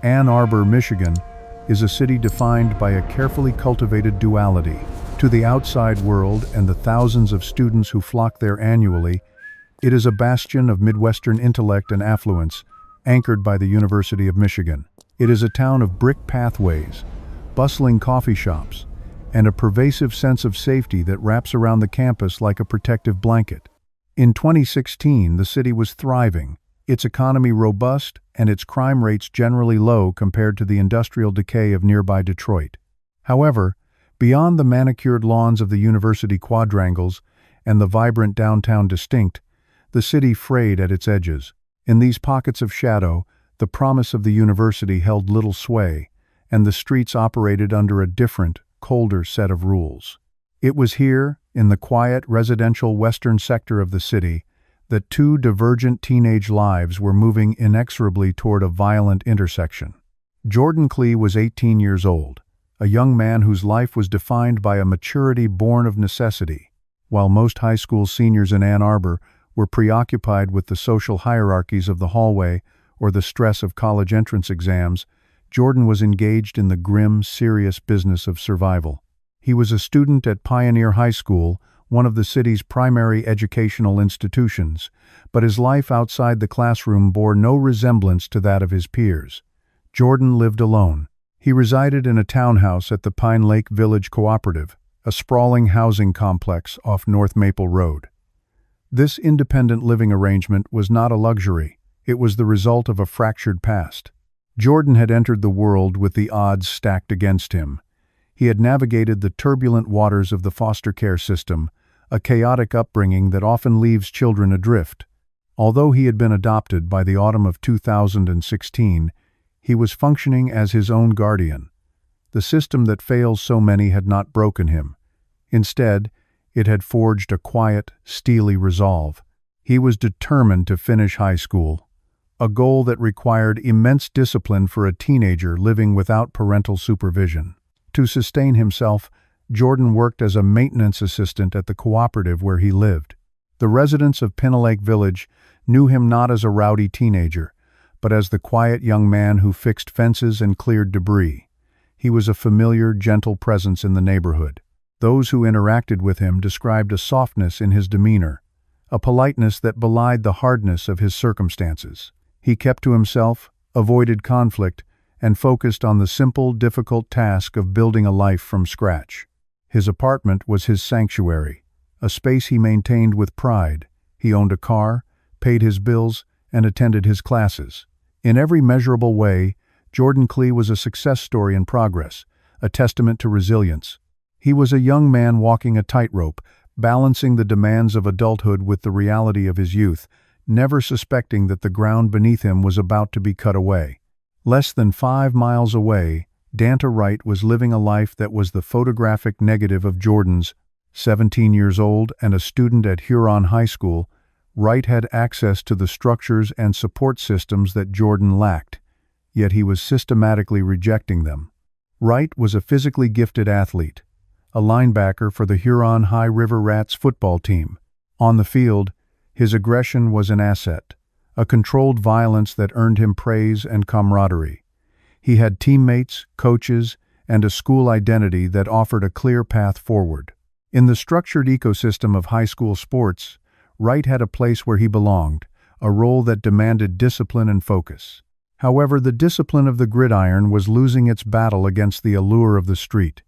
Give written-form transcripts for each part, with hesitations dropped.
Ann Arbor, Michigan, is a city defined by a carefully cultivated duality. To the outside world and the thousands of students who flock there annually, it is a bastion of Midwestern intellect and affluence, anchored by the University of Michigan. It is a town of brick pathways, bustling coffee shops, and a pervasive sense of safety that wraps around the campus like a protective blanket. In 2016, the city was thriving, its economy robust, and its crime rates generally low compared to the industrial decay of nearby Detroit. However, beyond the manicured lawns of the university quadrangles and the vibrant downtown distinct, the city frayed at its edges. In these pockets of shadow, the promise of the university held little sway, and the streets operated under a different, colder set of rules. It was here, in the quiet, residential western sector of the city, that two divergent teenage lives were moving inexorably toward a violent intersection. Jordan Plea was 18 years old, a young man whose life was defined by a maturity born of necessity. While most high school seniors in Ann Arbor were preoccupied with the social hierarchies of the hallway or the stress of college entrance exams, Jordan was engaged in the grim, serious business of survival. He was a student at Pioneer High School, one of the city's primary educational institutions, but his life outside the classroom bore no resemblance to that of his peers. Jordan lived alone. He resided in a townhouse at the Pine Lake Village Cooperative, a sprawling housing complex off North Maple Road. This independent living arrangement was not a luxury. It was the result of a fractured past. Jordan had entered the world with the odds stacked against him. He had navigated the turbulent waters of the foster care system, a chaotic upbringing that often leaves children adrift. Although he had been adopted by the autumn of 2016, he was functioning as his own guardian. The system that fails so many had not broken him. Instead, it had forged a quiet, steely resolve. He was determined to finish high school, a goal that required immense discipline for a teenager living without parental supervision. To sustain himself, Jordan worked as a maintenance assistant at the cooperative where he lived. The residents of Pine Lake Village knew him not as a rowdy teenager, but as the quiet young man who fixed fences and cleared debris. He was a familiar, gentle presence in the neighborhood. Those who interacted with him described a softness in his demeanor, a politeness that belied the hardness of his circumstances. He kept to himself, avoided conflict, and focused on the simple, difficult task of building a life from scratch. His apartment was his sanctuary, a space he maintained with pride. He owned a car, paid his bills, and attended his classes. In every measurable way, Jordan Plea was a success story in progress, a testament to resilience. He was a young man walking a tightrope, balancing the demands of adulthood with the reality of his youth, never suspecting that the ground beneath him was about to be cut away. Less than 5 miles away, Danta Wright was living a life that was the photographic negative of Jordan's. 17 years old and a student at Huron High School, Wright had access to the structures and support systems that Jordan lacked, yet he was systematically rejecting them. Wright was a physically gifted athlete, a linebacker for the Huron High River Rats football team. On the field, his aggression was an asset, a controlled violence that earned him praise and camaraderie. He had teammates, coaches, and a school identity that offered a clear path forward. In the structured ecosystem of high school sports, Wright had a place where he belonged, a role that demanded discipline and focus. However, the discipline of the gridiron was losing its battle against the allure of the street.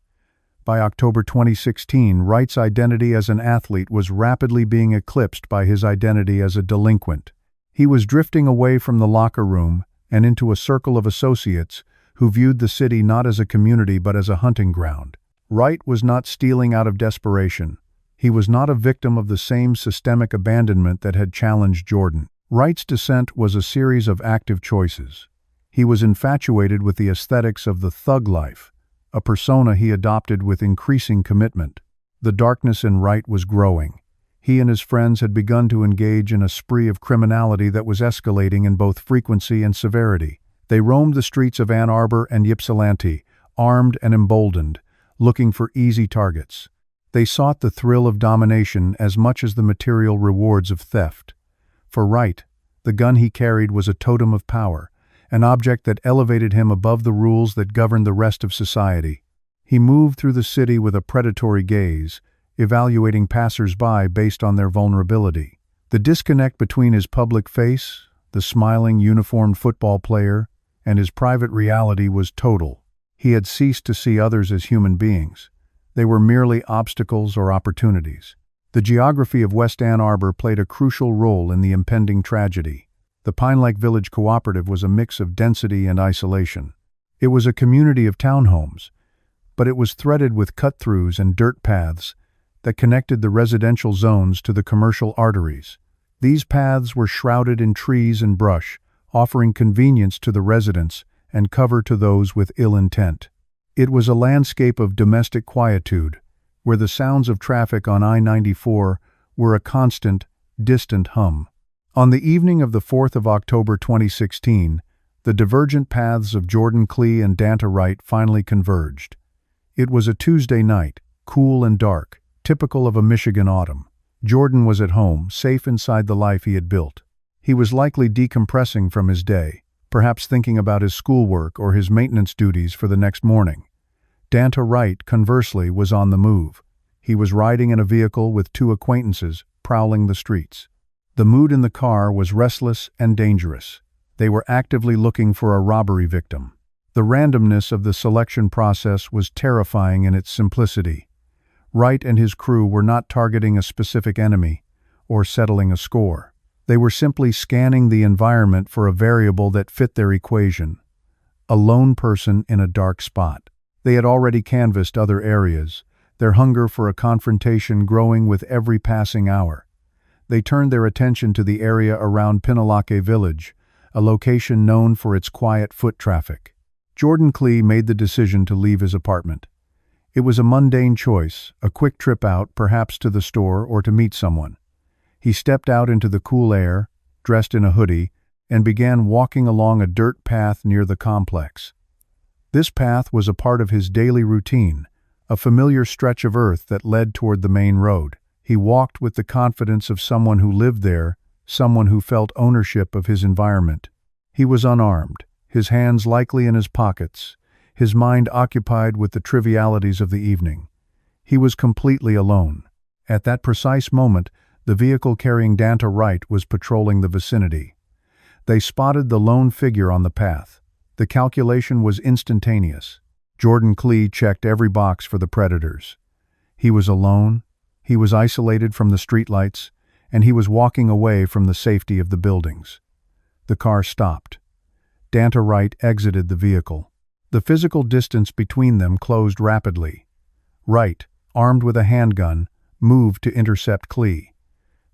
By October 2016, Wright's identity as an athlete was rapidly being eclipsed by his identity as a delinquent. He was drifting away from the locker room and into a circle of associates who viewed the city not as a community but as a hunting ground. Wright was not stealing out of desperation. He was not a victim of the same systemic abandonment that had challenged Jordan. Wright's descent was a series of active choices. He was infatuated with the aesthetics of the thug life, a persona he adopted with increasing commitment. The darkness in Wright was growing. He and his friends had begun to engage in a spree of criminality that was escalating in both frequency and severity. They roamed the streets of Ann Arbor and Ypsilanti, armed and emboldened, looking for easy targets. They sought the thrill of domination as much as the material rewards of theft. For Wright, the gun he carried was a totem of power, an object that elevated him above the rules that governed the rest of society. He moved through the city with a predatory gaze, evaluating passers-by based on their vulnerability. The disconnect between his public face, the smiling, uniformed football player, and his private reality was total. He had ceased to see others as human beings. They were merely obstacles or opportunities. The geography of West Ann Arbor played a crucial role in the impending tragedy. The Pine Lake Village Cooperative was a mix of density and isolation. It was a community of townhomes, but it was threaded with cut-throughs and dirt paths that connected the residential zones to the commercial arteries. These paths were shrouded in trees and brush, offering convenience to the residents and cover to those with ill intent. It was a landscape of domestic quietude, where the sounds of traffic on I-94 were a constant, distant hum. On the evening of the 4th of October 2016, the divergent paths of Jordan Plea and Danta Wright finally converged. It was a Tuesday night, cool and dark, typical of a Michigan autumn. Jordan was at home, safe inside the life he had built. He was likely decompressing from his day, perhaps thinking about his schoolwork or his maintenance duties for the next morning. Danta Wright, conversely, was on the move. He was riding in a vehicle with two acquaintances, prowling the streets. The mood in the car was restless and dangerous. They were actively looking for a robbery victim. The randomness of the selection process was terrifying in its simplicity. Wright and his crew were not targeting a specific enemy or settling a score. They were simply scanning the environment for a variable that fit their equation: a lone person in a dark spot. They had already canvassed other areas, their hunger for a confrontation growing with every passing hour. They turned their attention to the area around Pinalake Village, a location known for its quiet foot traffic. Jordan Plea made the decision to leave his apartment. It was a mundane choice, a quick trip out, perhaps to the store or to meet someone. He stepped out into the cool air, dressed in a hoodie, and began walking along a dirt path near the complex. This path was a part of his daily routine, a familiar stretch of earth that led toward the main road. He walked with the confidence of someone who lived there, someone who felt ownership of his environment. He was unarmed, his hands likely in his pockets, his mind occupied with the trivialities of the evening. He was completely alone. At that precise moment, the vehicle carrying Danta Wright was patrolling the vicinity. They spotted the lone figure on the path. The calculation was instantaneous. Jordan Plea checked every box for the predators. He was alone, he was isolated from the streetlights, and he was walking away from the safety of the buildings. The car stopped. Danta Wright exited the vehicle. The physical distance between them closed rapidly. Wright, armed with a handgun, moved to intercept Plea.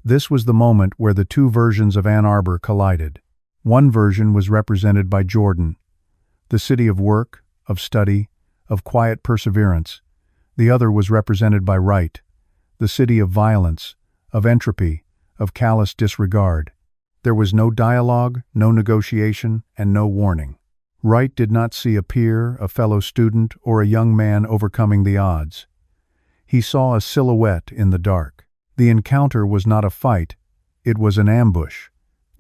This was the moment where the two versions of Ann Arbor collided. One version was represented by Jordan, the city of work, of study, of quiet perseverance. The other was represented by Wright, the city of violence, of entropy, of callous disregard. There was no dialogue, no negotiation, and no warning. Wright did not see a peer, a fellow student, or a young man overcoming the odds. He saw a silhouette in the dark. The encounter was not a fight, it was an ambush.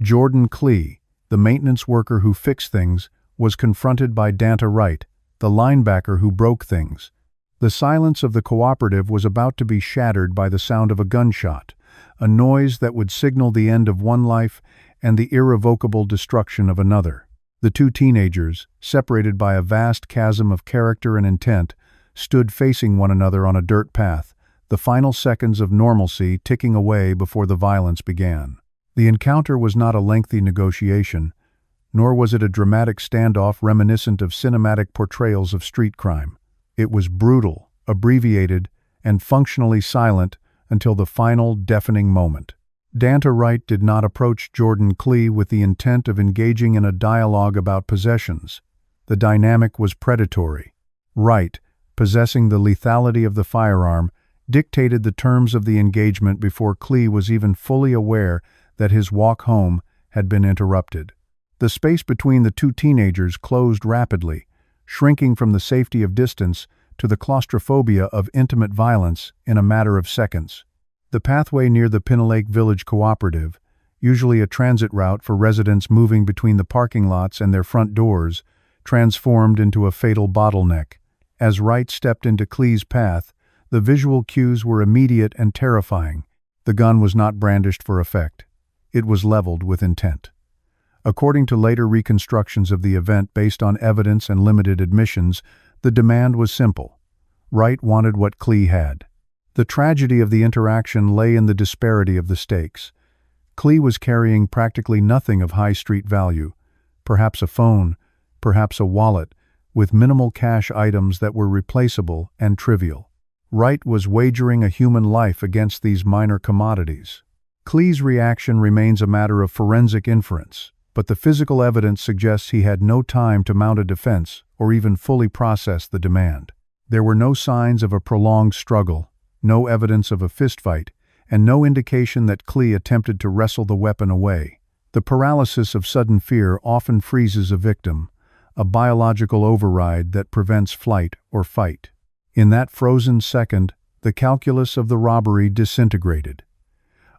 Jordan Plea, the maintenance worker who fixed things, was confronted by Danta Wright, the linebacker who broke things. The silence of the cooperative was about to be shattered by the sound of a gunshot, a noise that would signal the end of one life and the irrevocable destruction of another. The two teenagers, separated by a vast chasm of character and intent, stood facing one another on a dirt path, the final seconds of normalcy ticking away before the violence began. The encounter was not a lengthy negotiation, nor was it a dramatic standoff reminiscent of cinematic portrayals of street crime. It was brutal, abbreviated, and functionally silent until the final deafening moment. Danta Wright did not approach Jordan Plea with the intent of engaging in a dialogue about possessions. The dynamic was predatory. Wright, possessing the lethality of the firearm, dictated the terms of the engagement before Plea was even fully aware that his walk home had been interrupted. The space between the two teenagers closed rapidly, shrinking from the safety of distance to the claustrophobia of intimate violence in a matter of seconds. The pathway near the Pinalake Village Cooperative, usually a transit route for residents moving between the parking lots and their front doors, transformed into a fatal bottleneck. As Wright stepped into Plea's path, the visual cues were immediate and terrifying. The gun was not brandished for effect. It was leveled with intent. According to later reconstructions of the event based on evidence and limited admissions, the demand was simple. Wright wanted what Plea had. The tragedy of the interaction lay in the disparity of the stakes. Plea was carrying practically nothing of high street value, perhaps a phone, perhaps a wallet, with minimal cash items that were replaceable and trivial. Wright was wagering a human life against these minor commodities. Plea's reaction remains a matter of forensic inference, but the physical evidence suggests he had no time to mount a defense or even fully process the demand. There were no signs of a prolonged struggle, no evidence of a fistfight, and no indication that Plea attempted to wrestle the weapon away. The paralysis of sudden fear often freezes a victim, a biological override that prevents flight or fight. In that frozen second, the calculus of the robbery disintegrated.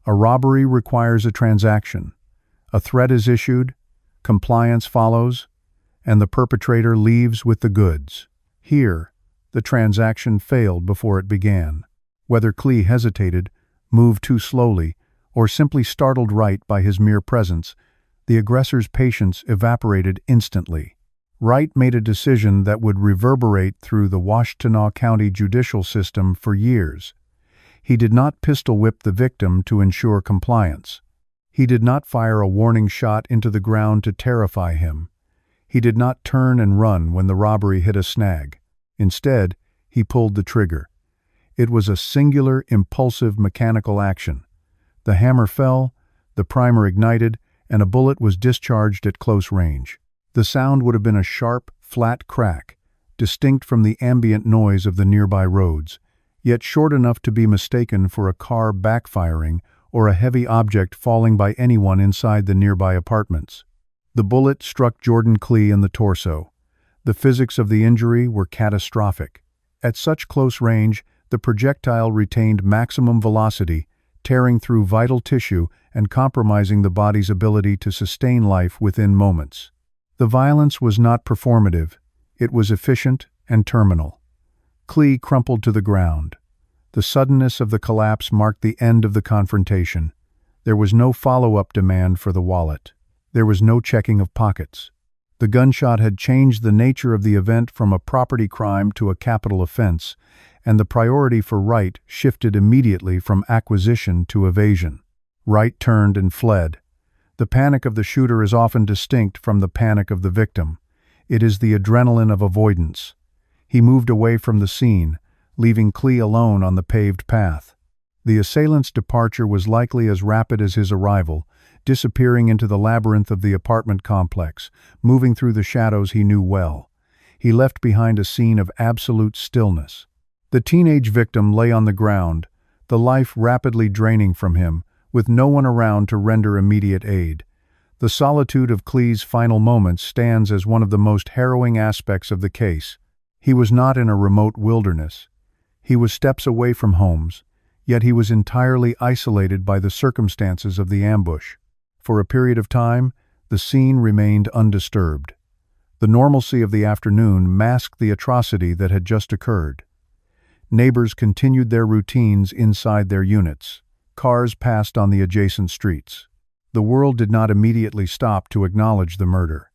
A robbery requires a transaction. A threat is issued, compliance follows, and the perpetrator leaves with the goods. Here, the transaction failed before it began. Whether Plea hesitated, moved too slowly, or simply startled Wright by his mere presence, the aggressor's patience evaporated instantly. Wright made a decision that would reverberate through the Washtenaw County judicial system for years. He did not pistol whip the victim to ensure compliance. He did not fire a warning shot into the ground to terrify him. He did not turn and run when the robbery hit a snag. Instead, he pulled the trigger. It was a singular, impulsive, mechanical action. The hammer fell, the primer ignited, and a bullet was discharged at close range. The sound would have been a sharp, flat crack, distinct from the ambient noise of the nearby roads, yet short enough to be mistaken for a car backfiring or a heavy object falling by anyone inside the nearby apartments. The bullet struck Jordan Plea in the torso. The physics of the injury were catastrophic. At such close range, the projectile retained maximum velocity, tearing through vital tissue and compromising the body's ability to sustain life within moments. The violence was not performative. It was efficient and terminal. Plea crumpled to the ground. The suddenness of the collapse marked the end of the confrontation. There was no follow-up demand for the wallet. There was no checking of pockets. The gunshot had changed the nature of the event from a property crime to a capital offense, and the priority for Wright shifted immediately from acquisition to evasion. Wright turned and fled. The panic of the shooter is often distinct from the panic of the victim. It is the adrenaline of avoidance. He moved away from the scene, leaving Plea alone on the paved path. The assailant's departure was likely as rapid as his arrival, disappearing into the labyrinth of the apartment complex, moving through the shadows he knew well. He left behind a scene of absolute stillness. The teenage victim lay on the ground, the life rapidly draining from him, with no one around to render immediate aid. The solitude of Plea's final moments stands as one of the most harrowing aspects of the case. He was not in a remote wilderness. He was steps away from homes, yet he was entirely isolated by the circumstances of the ambush. For a period of time, the scene remained undisturbed. The normalcy of the afternoon masked the atrocity that had just occurred. Neighbors continued their routines inside their units. Cars passed on the adjacent streets. The world did not immediately stop to acknowledge the murder.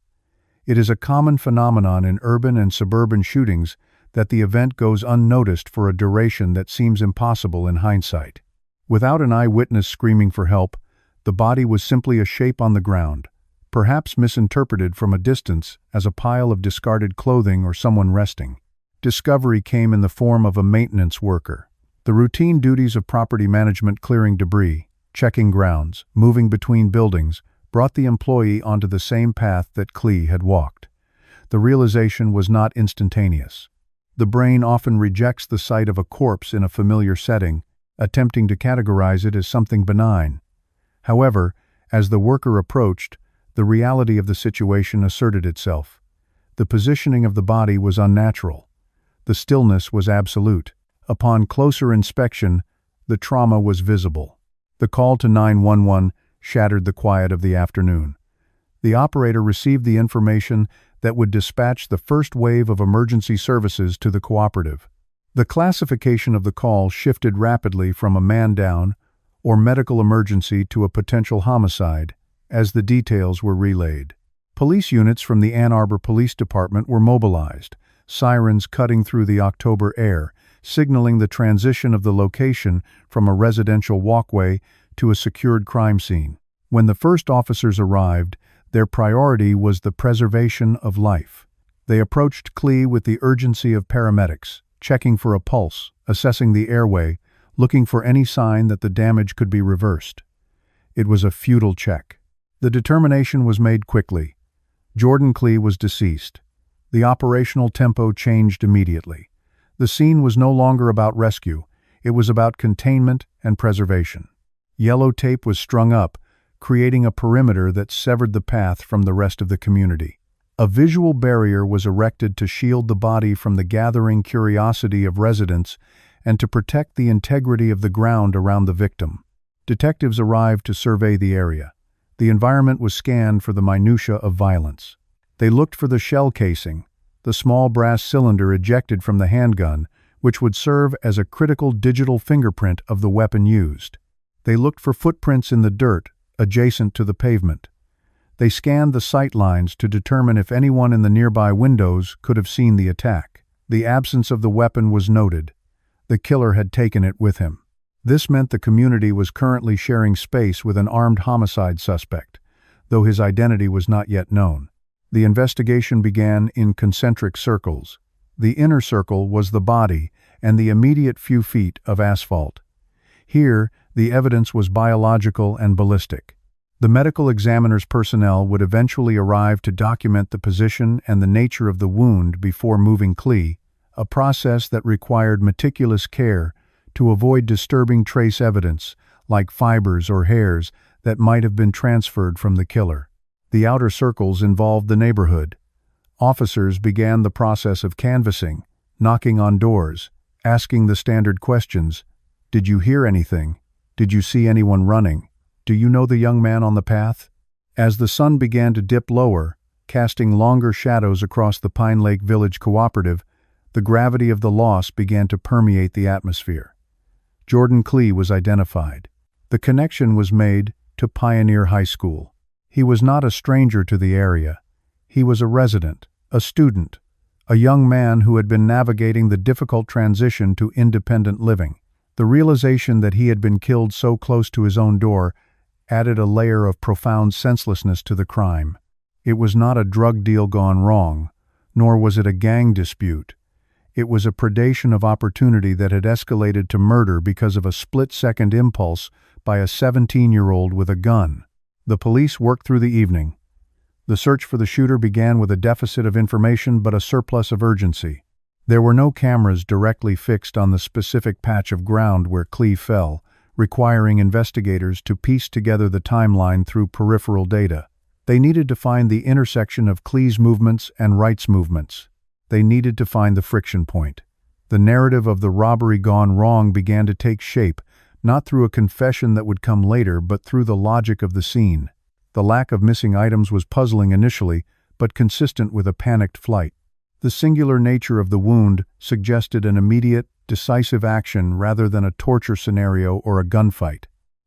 It is a common phenomenon in urban and suburban shootings that the event goes unnoticed for a duration that seems impossible in hindsight. Without an eyewitness screaming for help, the body was simply a shape on the ground, perhaps misinterpreted from a distance as a pile of discarded clothing or someone resting. Discovery came in the form of a maintenance worker. The routine duties of property management, clearing debris, checking grounds, moving between buildings, brought the employee onto the same path that Plea had walked. The realization was not instantaneous. The brain often rejects the sight of a corpse in a familiar setting, attempting to categorize it as something benign. However, as the worker approached, the reality of the situation asserted itself. The positioning of the body was unnatural. The stillness was absolute. Upon closer inspection, the trauma was visible. The call to 911 shattered the quiet of the afternoon. The operator received the information that would dispatch the first wave of emergency services to the cooperative. The classification of the call shifted rapidly from a man down or medical emergency to a potential homicide as the details were relayed. Police units from the Ann Arbor Police Department were mobilized, sirens cutting through the October air, signaling the transition of the location from a residential walkway to a secured crime scene. When the first officers arrived, their priority was the preservation of life. They approached Plea with the urgency of paramedics, checking for a pulse, assessing the airway, looking for any sign that the damage could be reversed. It was a futile check. The determination was made quickly. Jordan Plea was deceased. The operational tempo changed immediately. The scene was no longer about rescue. It was about containment and preservation. Yellow tape was strung up, creating a perimeter that severed the path from the rest of the community. A visual barrier was erected to shield the body from the gathering curiosity of residents and to protect the integrity of the ground around the victim. Detectives arrived to survey the area. The environment was scanned for the minutiae of violence. They looked for the shell casing, the small brass cylinder ejected from the handgun, which would serve as a critical digital fingerprint of the weapon used. They looked for footprints in the dirt adjacent to the pavement. They scanned the sight lines to determine if anyone in the nearby windows could have seen the attack. The absence of the weapon was noted. The killer had taken it with him. This meant the community was currently sharing space with an armed homicide suspect, though his identity was not yet known. The investigation began in concentric circles. The inner circle was the body and the immediate few feet of asphalt. Here, the evidence was biological and ballistic. The medical examiner's personnel would eventually arrive to document the position and the nature of the wound before moving Plea, a process that required meticulous care to avoid disturbing trace evidence, like fibers or hairs, that might have been transferred from the killer. The outer circles involved the neighborhood. Officers began the process of canvassing, knocking on doors, asking the standard questions. Did you hear anything? Did you see anyone running? Do you know the young man on the path? As the sun began to dip lower, casting longer shadows across the Pine Lake Village Cooperative, the gravity of the loss began to permeate the atmosphere. Jordan Plea was identified. The connection was made to Pioneer High School. He was not a stranger to the area. He was a resident, a student, a young man who had been navigating the difficult transition to independent living. The realization that he had been killed so close to his own door added a layer of profound senselessness to the crime. It was not a drug deal gone wrong, nor was it a gang dispute. It was a predation of opportunity that had escalated to murder because of a split-second impulse by a 17-year-old with a gun. The police worked through the evening. The search for the shooter began with a deficit of information but a surplus of urgency. There were no cameras directly fixed on the specific patch of ground where Plea fell, requiring investigators to piece together the timeline through peripheral data. They needed to find the intersection of Plea's movements and Wright's movements. They needed to find the friction point. The narrative of the robbery gone wrong began to take shape, not through a confession that would come later, but through the logic of the scene. The lack of missing items was puzzling initially, but consistent with a panicked flight. The singular nature of the wound suggested an immediate, decisive action rather than a torture scenario or a gunfight.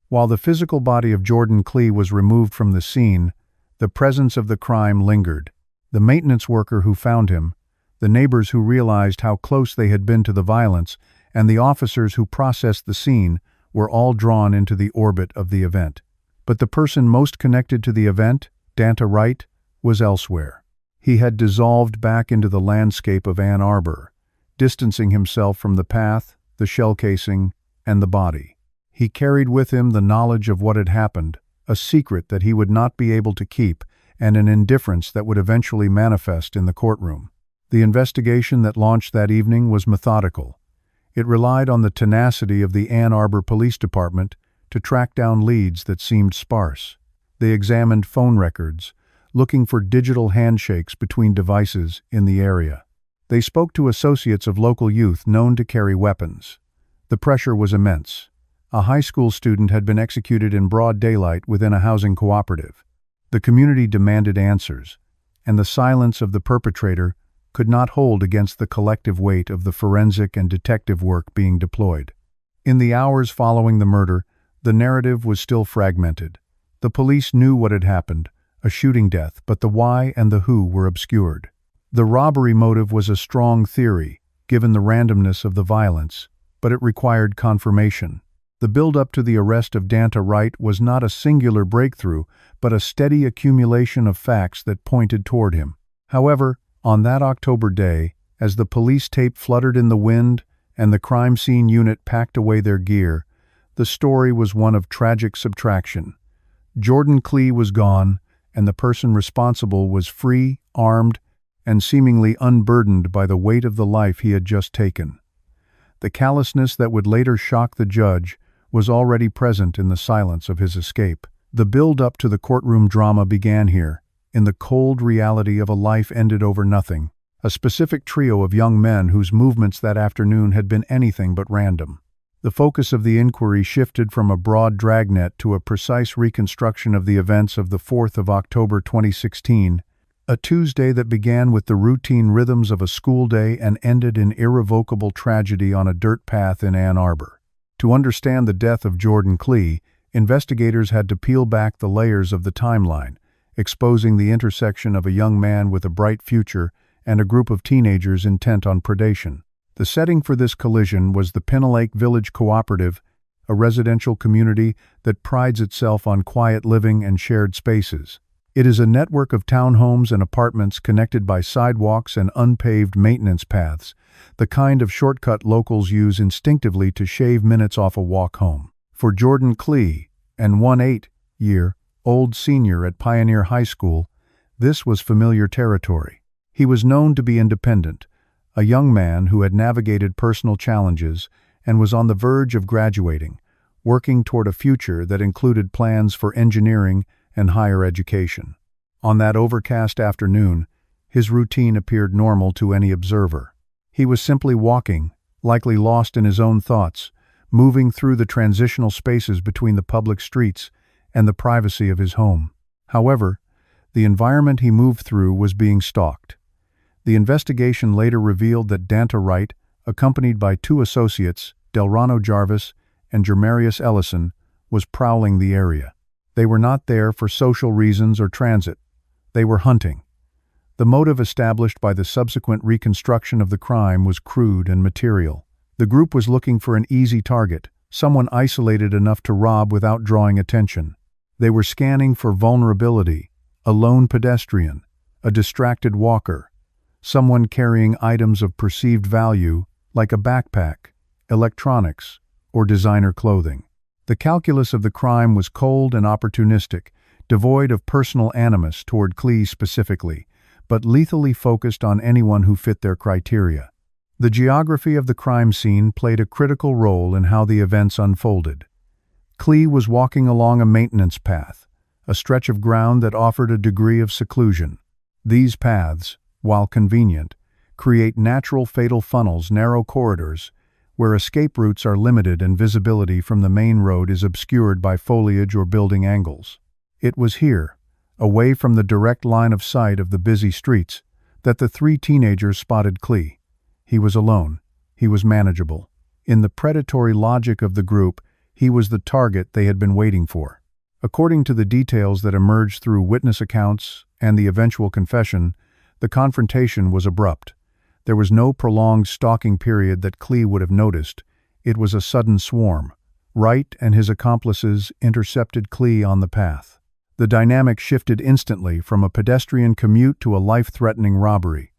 While the physical body of Jordan Plea was removed from the scene, the presence of the crime lingered. The maintenance worker who found him, the neighbors who realized how close they had been to the violence, and the officers who processed the scene were all drawn into the orbit of the event. But the person most connected to the event, Danta Wright, was elsewhere. He had dissolved back into the landscape of Ann Arbor, distancing himself from the path, the shell casing, and the body. He carried with him the knowledge of what had happened, a secret that he would not be able to keep, and an indifference that would eventually manifest in the courtroom. The investigation that launched that evening was methodical. It relied on the tenacity of the Ann Arbor Police Department to track down leads that seemed sparse. They examined phone records, looking for digital handshakes between devices in the area. They spoke to associates of local youth known to carry weapons. The pressure was immense. A high school student had been executed in broad daylight within a housing cooperative. The community demanded answers, and the silence of the perpetrator could not hold against the collective weight of the forensic and detective work being deployed. In the hours following the murder, the narrative was still fragmented. The police knew what had happened, a shooting death, but the why and the who were obscured. The robbery motive was a strong theory, given the randomness of the violence, but it required confirmation. The build-up to the arrest of Danta Wright was not a singular breakthrough, but a steady accumulation of facts that pointed toward him. However, on that October day, as the police tape fluttered in the wind and the crime scene unit packed away their gear, the story was one of tragic subtraction. Jordan Plea was gone, and the person responsible was free, armed, and seemingly unburdened by the weight of the life he had just taken. The callousness that would later shock the judge was already present in the silence of his escape. The build-up to the courtroom drama began here, in the cold reality of a life ended over nothing, a specific trio of young men whose movements that afternoon had been anything but random. The focus of the inquiry shifted from a broad dragnet to a precise reconstruction of the events of the 4th of October 2016, a Tuesday that began with the routine rhythms of a school day and ended in irrevocable tragedy on a dirt path in Ann Arbor. To understand the death of Jordan Plea, investigators had to peel back the layers of the timeline, exposing the intersection of a young man with a bright future and a group of teenagers intent on predation. The setting for this collision was the Pinelake Village Cooperative, a residential community that prides itself on quiet living and shared spaces. It is a network of townhomes and apartments connected by sidewalks and unpaved maintenance paths, the kind of shortcut locals use instinctively to shave minutes off a walk home. For Jordan Plea, an 18-year-old senior at Pioneer High School, this was familiar territory. He was known to be independent, a young man who had navigated personal challenges and was on the verge of graduating, working toward a future that included plans for engineering and higher education. On that overcast afternoon, his routine appeared normal to any observer. He was simply walking, likely lost in his own thoughts, moving through the transitional spaces between the public streets and the privacy of his home. However, the environment he moved through was being stalked. The investigation later revealed that Danta Wright, accompanied by two associates, Delrano Jarvis and Jermarius Ellison, was prowling the area. They were not there for social reasons or transit. They were hunting. The motive established by the subsequent reconstruction of the crime was crude and material. The group was looking for an easy target, someone isolated enough to rob without drawing attention. They were scanning for vulnerability, a lone pedestrian, a distracted walker, someone carrying items of perceived value like a backpack, electronics, or designer clothing. The calculus of the crime was cold and opportunistic, devoid of personal animus toward Plea specifically, but lethally focused on anyone who fit their criteria. The geography of the crime scene played a critical role in how the events unfolded. Plea was walking along a maintenance path, a stretch of ground that offered a degree of seclusion. These paths, while convenient, create natural fatal funnels, narrow corridors, where escape routes are limited and visibility from the main road is obscured by foliage or building angles. It was here, away from the direct line of sight of the busy streets, that the three teenagers spotted Plea. He was alone. He was manageable. In the predatory logic of the group, he was the target they had been waiting for. According to the details that emerged through witness accounts and the eventual confession, the confrontation was abrupt. There was no prolonged stalking period that Plea would have noticed. It was a sudden swarm. Wright and his accomplices intercepted Plea on the path. The dynamic shifted instantly from a pedestrian commute to a life-threatening robbery.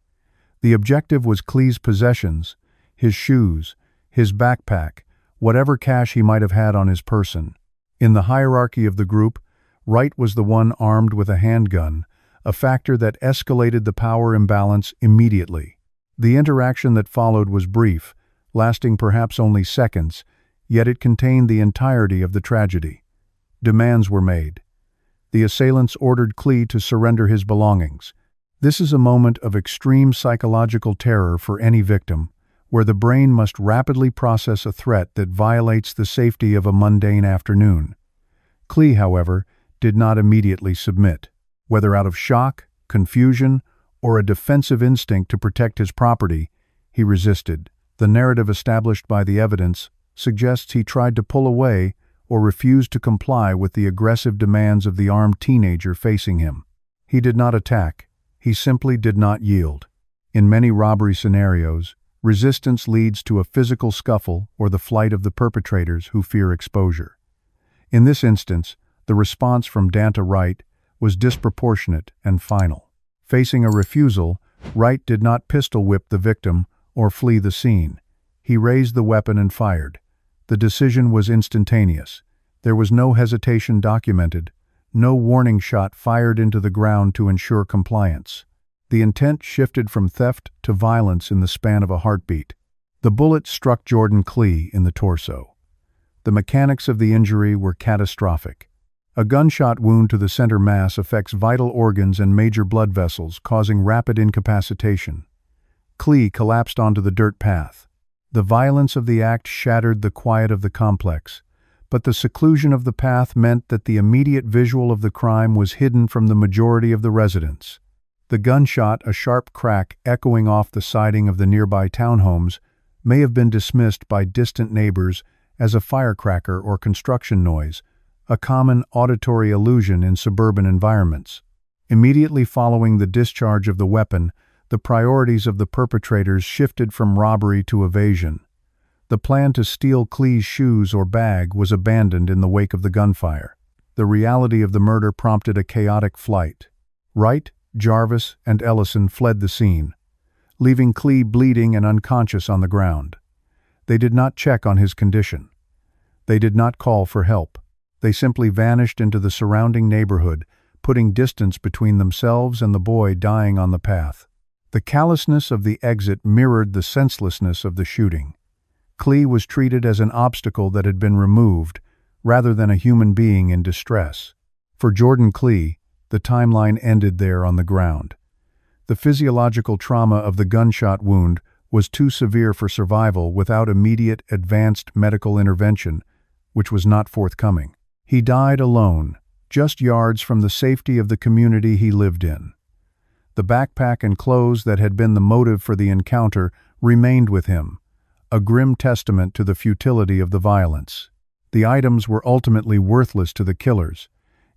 The objective was Plea's possessions, his shoes, his backpack, whatever cash he might have had on his person. In the hierarchy of the group, Wright was the one armed with a handgun, a factor that escalated the power imbalance immediately. The interaction that followed was brief, lasting perhaps only seconds, yet it contained the entirety of the tragedy. Demands were made. The assailants ordered Plea to surrender his belongings. This is a moment of extreme psychological terror for any victim, where the brain must rapidly process a threat that violates the safety of a mundane afternoon. Plea, however, did not immediately submit. Whether out of shock, confusion, or a defensive instinct to protect his property, he resisted. The narrative established by the evidence suggests he tried to pull away or refused to comply with the aggressive demands of the armed teenager facing him. He did not attack, he simply did not yield. In many robbery scenarios, resistance leads to a physical scuffle or the flight of the perpetrators who fear exposure. In this instance, the response from Danta Wright was disproportionate and final. Facing a refusal, Wright did not pistol whip the victim or flee the scene. He raised the weapon and fired. The decision was instantaneous. There was no hesitation documented, no warning shot fired into the ground to ensure compliance. The intent shifted from theft to violence in the span of a heartbeat. The bullet struck Jordan Plea in the torso. The mechanics of the injury were catastrophic. A gunshot wound to the center mass affects vital organs and major blood vessels, causing rapid incapacitation. Plea collapsed onto the dirt path. The violence of the act shattered the quiet of the complex, but the seclusion of the path meant that the immediate visual of the crime was hidden from the majority of the residents. The gunshot, a sharp crack echoing off the siding of the nearby townhomes, may have been dismissed by distant neighbors as a firecracker or construction noise, a common auditory illusion in suburban environments. Immediately following the discharge of the weapon, the priorities of the perpetrators shifted from robbery to evasion. The plan to steal Plea's shoes or bag was abandoned in the wake of the gunfire. The reality of the murder prompted a chaotic flight. Wright, Jarvis, and Ellison fled the scene, leaving Plea bleeding and unconscious on the ground. They did not check on his condition. They did not call for help. They simply vanished into the surrounding neighborhood, putting distance between themselves and the boy dying on the path. The callousness of the exit mirrored the senselessness of the shooting. Plea was treated as an obstacle that had been removed, rather than a human being in distress. For Jordan Plea, the timeline ended there on the ground. The physiological trauma of the gunshot wound was too severe for survival without immediate advanced medical intervention, which was not forthcoming. He died alone, just yards from the safety of the community he lived in. The backpack and clothes that had been the motive for the encounter remained with him, a grim testament to the futility of the violence. The items were ultimately worthless to the killers,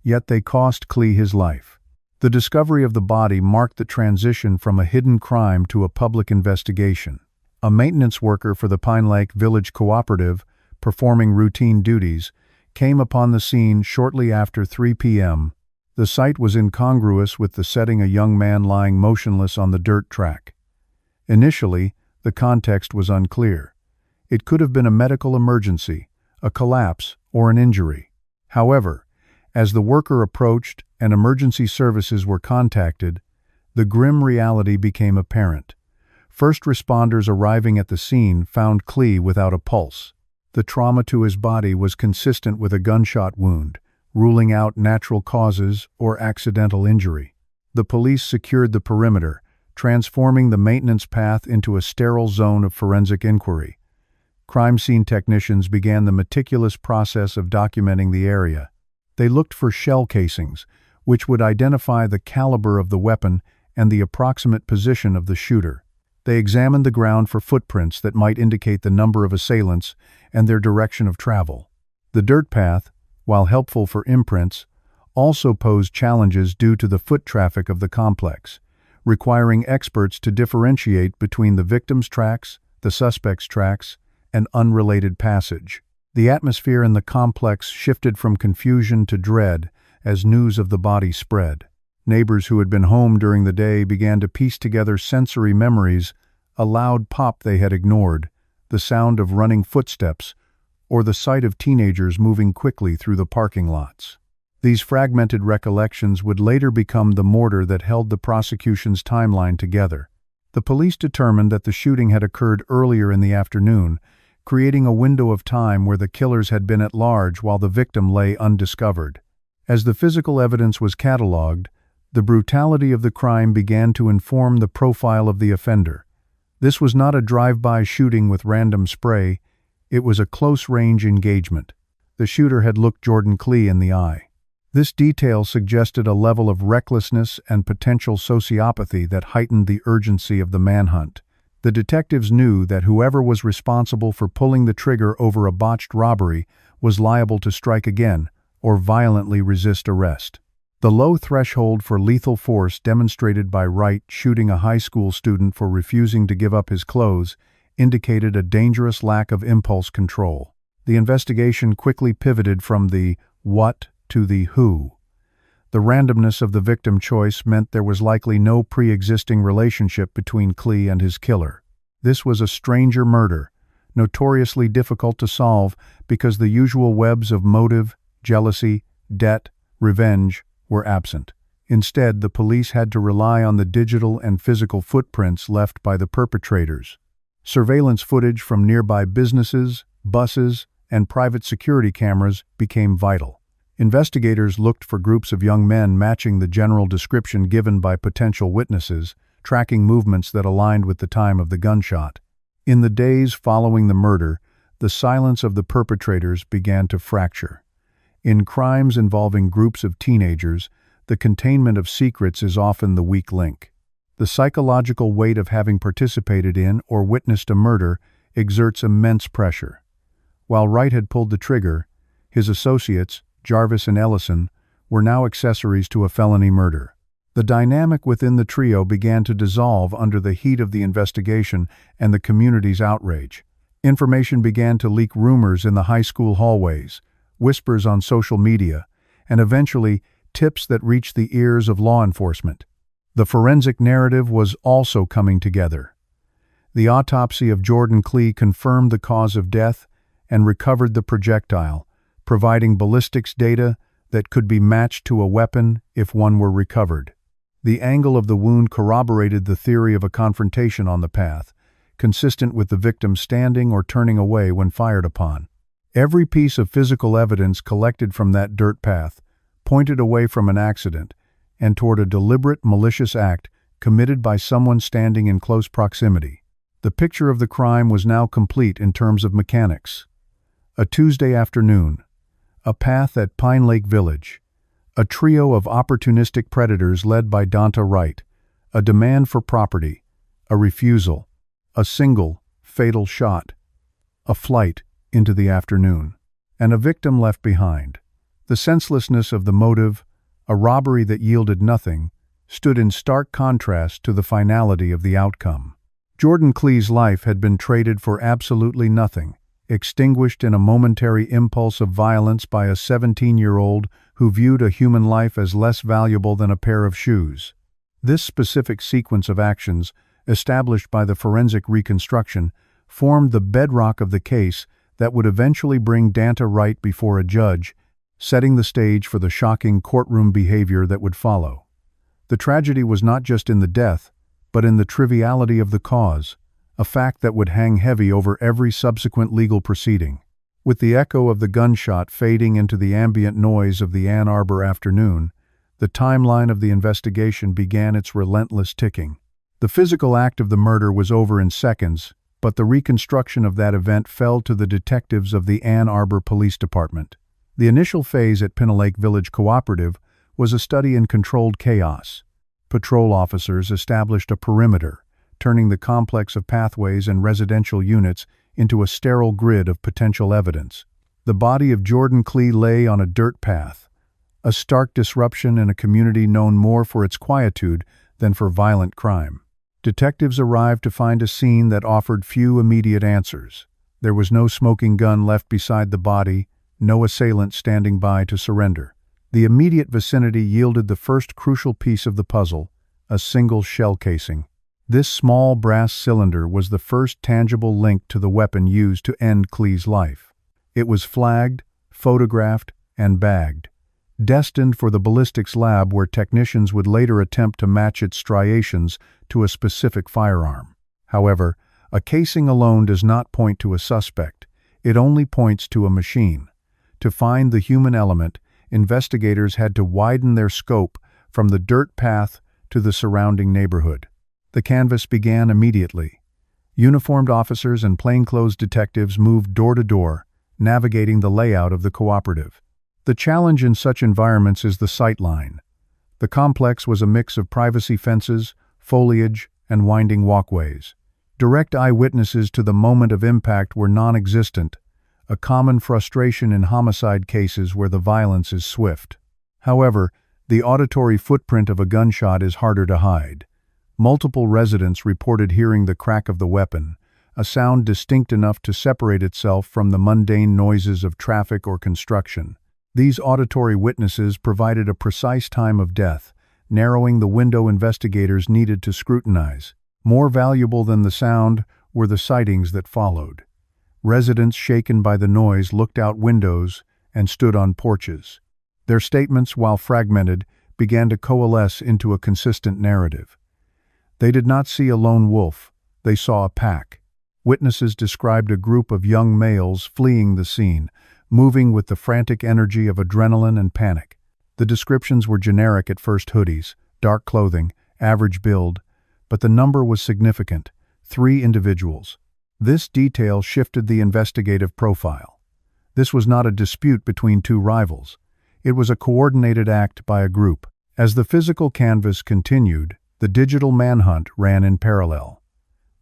yet they cost Plea his life. The discovery of the body marked the transition from a hidden crime to a public investigation. A maintenance worker for the Pine Lake Village Cooperative, performing routine duties, came upon the scene shortly after 3 p.m. The sight was incongruous with the setting, a young man lying motionless on the dirt track. Initially, the context was unclear. It could have been a medical emergency, a collapse, or an injury. However, as the worker approached and emergency services were contacted, the grim reality became apparent. First responders arriving at the scene found Plea without a pulse. The trauma to his body was consistent with a gunshot wound, ruling out natural causes or accidental injury. The police secured the perimeter, transforming the maintenance path into a sterile zone of forensic inquiry. Crime scene technicians began the meticulous process of documenting the area. They looked for shell casings, which would identify the caliber of the weapon and the approximate position of the shooter. They examined the ground for footprints that might indicate the number of assailants and their direction of travel. The dirt path, while helpful for imprints, also posed challenges due to the foot traffic of the complex, requiring experts to differentiate between the victim's tracks, the suspect's tracks, and unrelated passage. The atmosphere in the complex shifted from confusion to dread as news of the body spread. Neighbors who had been home during the day began to piece together sensory memories, a loud pop they had ignored, the sound of running footsteps, or the sight of teenagers moving quickly through the parking lots. These fragmented recollections would later become the mortar that held the prosecution's timeline together. The police determined that the shooting had occurred earlier in the afternoon, creating a window of time where the killers had been at large while the victim lay undiscovered. As the physical evidence was catalogued, the brutality of the crime began to inform the profile of the offender, This was not a drive-by shooting with random spray, it was a close-range engagement. The shooter had looked Jordan Plea in the eye. This detail suggested a level of recklessness and potential sociopathy that heightened the urgency of the manhunt. The detectives knew that whoever was responsible for pulling the trigger over a botched robbery was liable to strike again or violently resist arrest. The low threshold for lethal force demonstrated by Wright shooting a high school student for refusing to give up his clothes indicated a dangerous lack of impulse control. The investigation quickly pivoted from the what to the who. The randomness of the victim choice meant there was likely no pre-existing relationship between Plea and his killer. This was a stranger murder, notoriously difficult to solve because the usual webs of motive, jealousy, debt, revenge were absent. Instead, the police had to rely on the digital and physical footprints left by the perpetrators. Surveillance footage from nearby businesses, buses, and private security cameras became vital. Investigators looked for groups of young men matching the general description given by potential witnesses, tracking movements that aligned with the time of the gunshot. In the days following the murder, the silence of the perpetrators began to fracture. In crimes involving groups of teenagers, the containment of secrets is often the weak link. The psychological weight of having participated in or witnessed a murder exerts immense pressure. While Wright had pulled the trigger, his associates, Jarvis and Ellison, were now accessories to a felony murder. The dynamic within the trio began to dissolve under the heat of the investigation and the community's outrage. Information began to leak, rumors in the high school hallways, whispers on social media, and eventually tips that reached the ears of law enforcement. The forensic narrative was also coming together. The autopsy of Jordan Plea confirmed the cause of death and recovered the projectile, providing ballistics data that could be matched to a weapon if one were recovered. The angle of the wound corroborated the theory of a confrontation on the path, consistent with the victim standing or turning away when fired upon. Every piece of physical evidence collected from that dirt path pointed away from an accident and toward a deliberate, malicious act committed by someone standing in close proximity. The picture of the crime was now complete in terms of mechanics. A Tuesday afternoon, a path at Pine Lake Village, a trio of opportunistic predators led by Danta Wright, a demand for property, a refusal, a single, fatal shot, a flight into the afternoon, and a victim left behind. The senselessness of the motive, a robbery that yielded nothing, stood in stark contrast to the finality of the outcome. Jordan Plea's life had been traded for absolutely nothing, extinguished in a momentary impulse of violence by a 17-year-old who viewed a human life as less valuable than a pair of shoes. This specific sequence of actions, established by the forensic reconstruction, formed the bedrock of the case that would eventually bring Danta Wright before a judge, setting the stage for the shocking courtroom behavior that would follow. The tragedy was not just in the death, but in the triviality of the cause, a fact that would hang heavy over every subsequent legal proceeding. With the echo of the gunshot fading into the ambient noise of the Ann Arbor afternoon, the timeline of the investigation began its relentless ticking. The physical act of the murder was over in seconds, but the reconstruction of that event fell to the detectives of the Ann Arbor Police Department. The initial phase at Pine Lake Village Cooperative was a study in controlled chaos. Patrol officers established a perimeter, turning the complex of pathways and residential units into a sterile grid of potential evidence. The body of Jordan Plea lay on a dirt path, a stark disruption in a community known more for its quietude than for violent crime. Detectives arrived to find a scene that offered few immediate answers. There was no smoking gun left beside the body, no assailant standing by to surrender. The immediate vicinity yielded the first crucial piece of the puzzle, a single shell casing. This small brass cylinder was the first tangible link to the weapon used to end Plea's life. It was flagged, photographed, and bagged, destined for the ballistics lab where technicians would later attempt to match its striations to a specific firearm. However, a casing alone does not point to a suspect. It only points to a machine. To find the human element, investigators had to widen their scope from the dirt path to the surrounding neighborhood. The canvass began immediately. Uniformed officers and plainclothes detectives moved door to door, navigating the layout of the cooperative. The challenge in such environments is the sightline. The complex was a mix of privacy fences, foliage, and winding walkways. Direct eyewitnesses to the moment of impact were non-existent, a common frustration in homicide cases where the violence is swift. However, the auditory footprint of a gunshot is harder to hide. Multiple residents reported hearing the crack of the weapon, a sound distinct enough to separate itself from the mundane noises of traffic or construction. These auditory witnesses provided a precise time of death, narrowing the window investigators needed to scrutinize. More valuable than the sound were the sightings that followed. Residents shaken by the noise looked out windows and stood on porches. Their statements, while fragmented, began to coalesce into a consistent narrative. They did not see a lone wolf, they saw a pack. Witnesses described a group of young males fleeing the scene, moving with the frantic energy of adrenaline and panic. The descriptions were generic at first: hoodies, dark clothing, average build, but the number was significant: 3 individuals. This detail shifted the investigative profile. This was not a dispute between 2 rivals. It was a coordinated act by a group. As the physical canvas continued, the digital manhunt ran in parallel.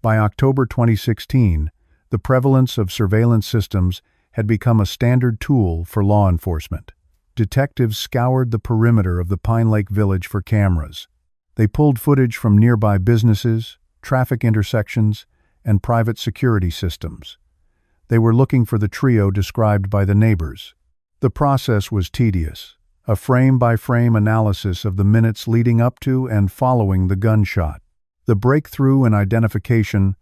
By October 2016, the prevalence of surveillance systems had become a standard tool for law enforcement. Detectives scoured the perimeter of the Pine Lake village for cameras. They pulled footage from nearby businesses, traffic intersections, and private security systems. They were looking for the trio described by the neighbors. The process was tedious, a frame-by-frame analysis of the minutes leading up to and following the gunshot. The breakthrough in identification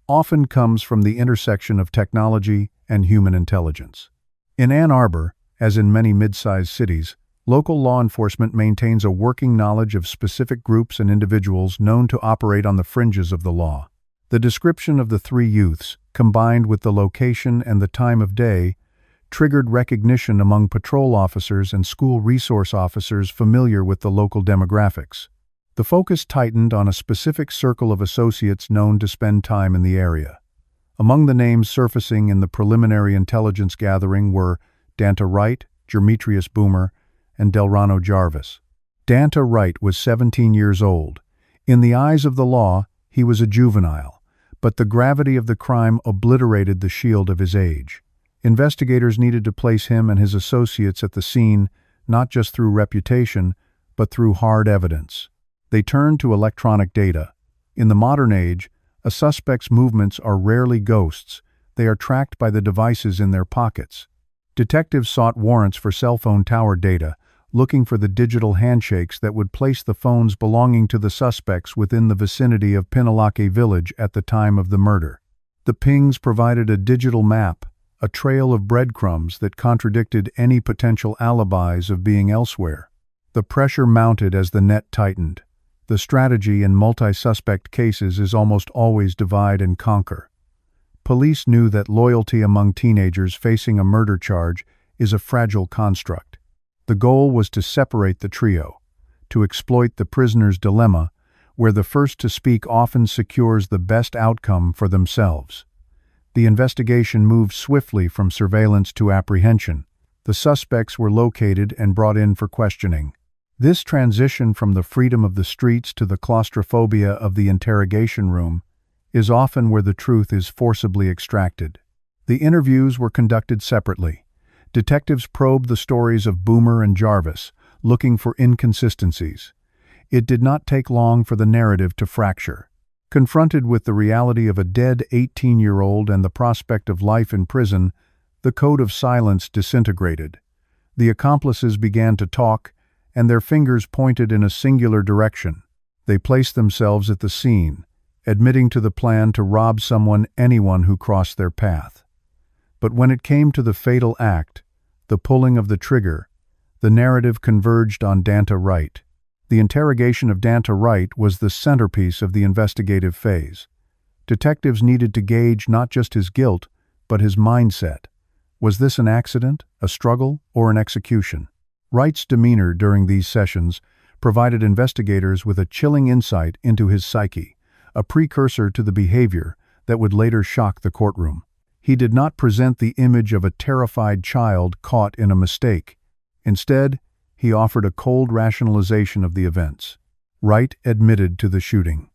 often comes from the intersection of technology and human intelligence. In Ann Arbor, as in many mid-sized cities, local law enforcement maintains a working knowledge of specific groups and individuals known to operate on the fringes of the law. The description of the 3 youths, combined with the location and the time of day, triggered recognition among patrol officers and school resource officers familiar with the local demographics. The focus tightened on a specific circle of associates known to spend time in the area. Among the names surfacing in the preliminary intelligence gathering were Danta Wright, Demetrius Boomer, and Delrano Jarvis. Danta Wright was 17 years old. In the eyes of the law, he was a juvenile, but the gravity of the crime obliterated the shield of his age. Investigators needed to place him and his associates at the scene, not just through reputation, but through hard evidence. They turned to electronic data. In the modern age, a suspect's movements are rarely ghosts. They are tracked by the devices in their pockets. Detectives sought warrants for cell phone tower data, looking for the digital handshakes that would place the phones belonging to the suspects within the vicinity of Pinalake Village at the time of the murder. The pings provided a digital map, a trail of breadcrumbs that contradicted any potential alibis of being elsewhere. The pressure mounted as the net tightened. The strategy in multi-suspect cases is almost always divide and conquer. Police knew that loyalty among teenagers facing a murder charge is a fragile construct. The goal was to separate the trio, to exploit the prisoner's dilemma, where the first to speak often secures the best outcome for themselves. The investigation moved swiftly from surveillance to apprehension. The suspects were located and brought in for questioning. This transition from the freedom of the streets to the claustrophobia of the interrogation room is often where the truth is forcibly extracted. The interviews were conducted separately. Detectives probed the stories of Boomer and Jarvis, looking for inconsistencies. It did not take long for the narrative to fracture. Confronted with the reality of a dead 18-year-old and the prospect of life in prison, the code of silence disintegrated. The accomplices began to talk, and their fingers pointed in a singular direction. They placed themselves at the scene, admitting to the plan to rob anyone who crossed their path. But when it came to the fatal act, the pulling of the trigger, the narrative converged on Danta Wright. The interrogation of Danta Wright was the centerpiece of the investigative phase. Detectives needed to gauge not just his guilt, but his mindset. Was this an accident, a struggle, or an execution? Wright's demeanor during these sessions provided investigators with a chilling insight into his psyche, a precursor to the behavior that would later shock the courtroom. He did not present the image of a terrified child caught in a mistake. Instead, he offered a cold rationalization of the events. Wright admitted to the shooting.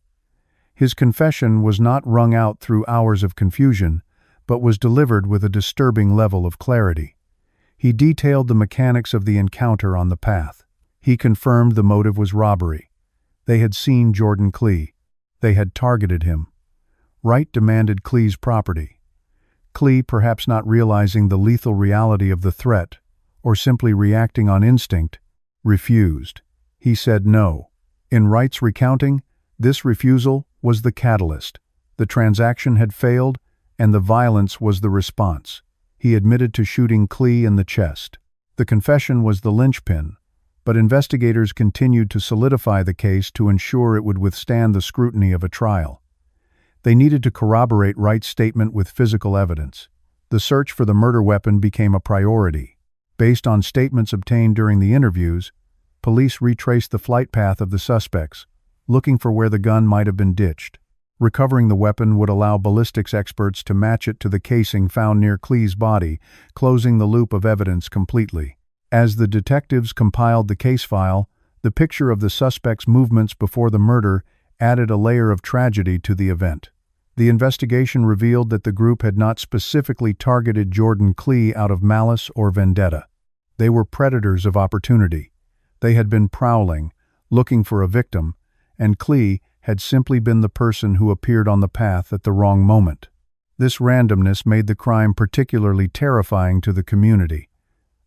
His confession was not wrung out through hours of confusion, but was delivered with a disturbing level of clarity. He detailed the mechanics of the encounter on the path. He confirmed the motive was robbery. They had seen Jordan Plea. They had targeted him. Wright demanded Plea's property. Plea, perhaps not realizing the lethal reality of the threat, or simply reacting on instinct, refused. He said no. In Wright's recounting, this refusal was the catalyst. The transaction had failed, and the violence was the response. He admitted to shooting Plea in the chest. The confession was the linchpin, but investigators continued to solidify the case to ensure it would withstand the scrutiny of a trial. They needed to corroborate Wright's statement with physical evidence. The search for the murder weapon became a priority. Based on statements obtained during the interviews, police retraced the flight path of the suspects, looking for where the gun might have been ditched. Recovering the weapon would allow ballistics experts to match it to the casing found near Plea's body, closing the loop of evidence completely. As the detectives compiled the case file, the picture of the suspect's movements before the murder added a layer of tragedy to the event. The investigation revealed that the group had not specifically targeted Jordan Plea out of malice or vendetta. They were predators of opportunity. They had been prowling, looking for a victim, and Plea had simply been the person who appeared on the path at the wrong moment. This randomness made the crime particularly terrifying to the community.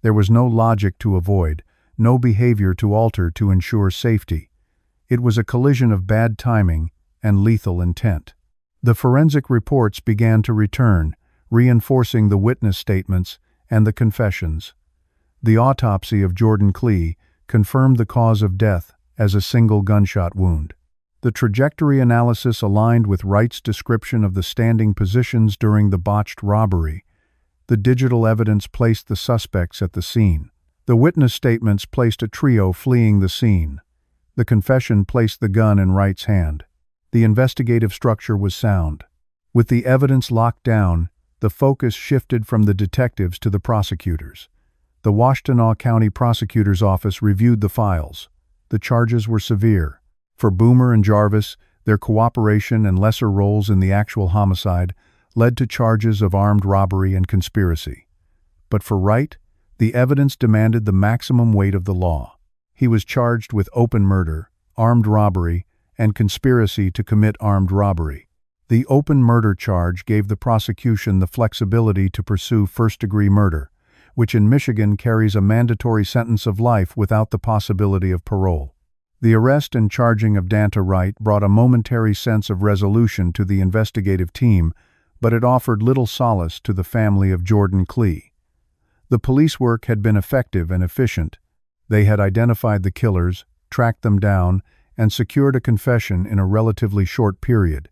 There was no logic to avoid, no behavior to alter to ensure safety. It was a collision of bad timing and lethal intent. The forensic reports began to return, reinforcing the witness statements and the confessions. The autopsy of Jordan Plea confirmed the cause of death as a single gunshot wound. The trajectory analysis aligned with Wright's description of the standing positions during the botched robbery. The digital evidence placed the suspects at the scene. The witness statements placed a trio fleeing the scene. The confession placed the gun in Wright's hand. The investigative structure was sound. With the evidence locked down, the focus shifted from the detectives to the prosecutors. The Washtenaw County Prosecutor's Office reviewed the files. The charges were severe. For Boomer and Jarvis, their cooperation and lesser roles in the actual homicide led to charges of armed robbery and conspiracy. But for Wright, the evidence demanded the maximum weight of the law. He was charged with open murder, armed robbery, and conspiracy to commit armed robbery. The open murder charge gave the prosecution the flexibility to pursue first-degree murder, which in Michigan carries a mandatory sentence of life without the possibility of parole. The arrest and charging of Danta Wright brought a momentary sense of resolution to the investigative team, but it offered little solace to the family of Jordan Plea. The police work had been effective and efficient. They had identified the killers, tracked them down, and secured a confession in a relatively short period.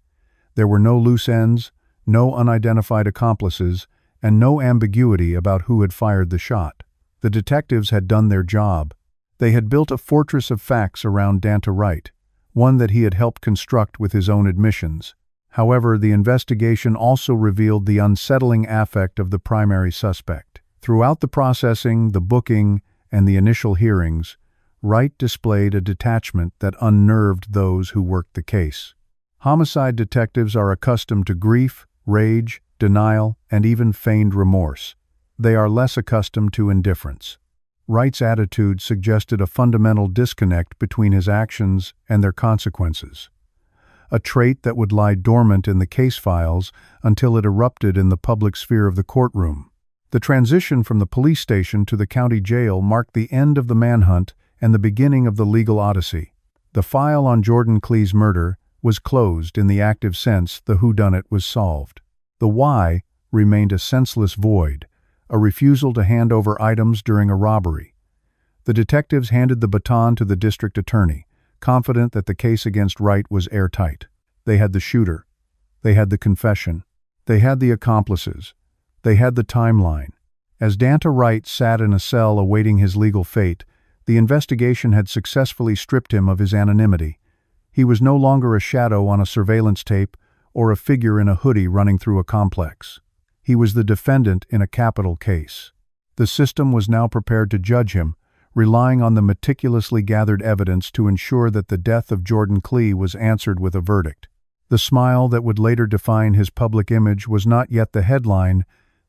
There were no loose ends, no unidentified accomplices, and no ambiguity about who had fired the shot. The detectives had done their job. They had built a fortress of facts around Danta Wright, one that he had helped construct with his own admissions. However, the investigation also revealed the unsettling affect of the primary suspect. Throughout the processing, the booking, and the initial hearings, Wright displayed a detachment that unnerved those who worked the case. Homicide detectives are accustomed to grief, rage, denial, and even feigned remorse. They are less accustomed to indifference. Wright's attitude suggested a fundamental disconnect between his actions and their consequences, a trait that would lie dormant in the case files until it erupted in the public sphere of the courtroom. The transition from the police station to the county jail marked the end of the manhunt and the beginning of the legal odyssey. The file on Jordan Plea's murder was closed in the active sense the whodunit was solved. The why remained a senseless void, a refusal to hand over items during a robbery. The detectives handed the baton to the district attorney, confident that the case against Wright was airtight. They had the shooter. They had the confession. They had the accomplices. They had the timeline. As Danta Wright sat in a cell awaiting his legal fate, the investigation had successfully stripped him of his anonymity. He was no longer a shadow on a surveillance tape or a figure in a hoodie running through a complex. He was the defendant in a capital case. The system was now prepared to judge him, relying on the meticulously gathered evidence to ensure that the death of Jordan Plea was answered with a verdict. The smile that would later define his public image was not yet the headline,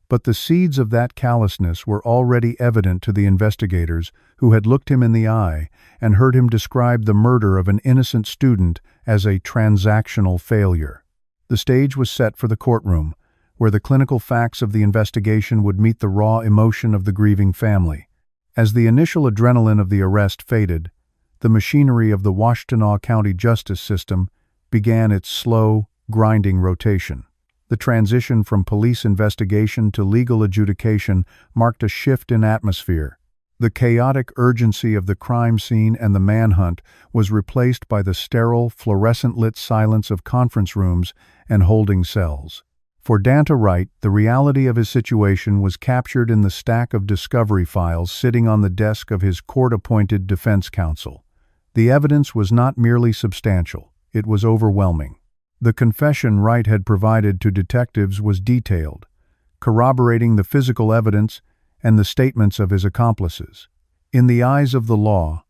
but the seeds of that callousness were already evident to the investigators who had looked him in the eye and heard him describe the murder of an innocent student as a transactional failure. The stage was set for the courtroom, where the clinical facts of the investigation would meet the raw emotion of the grieving family. As the initial adrenaline of the arrest faded, the machinery of the Washtenaw County justice system began its slow, grinding rotation. The transition from police investigation to legal adjudication marked a shift in atmosphere. The chaotic urgency of the crime scene and the manhunt was replaced by the sterile, fluorescent-lit silence of conference rooms and holding cells. For Danta Wright, the reality of his situation was captured in the stack of discovery files sitting on the desk of his court-appointed defense counsel. The evidence was not merely substantial, it was overwhelming. The confession Wright had provided to detectives was detailed, corroborating the physical evidence and the statements of his accomplices. In the eyes of the law,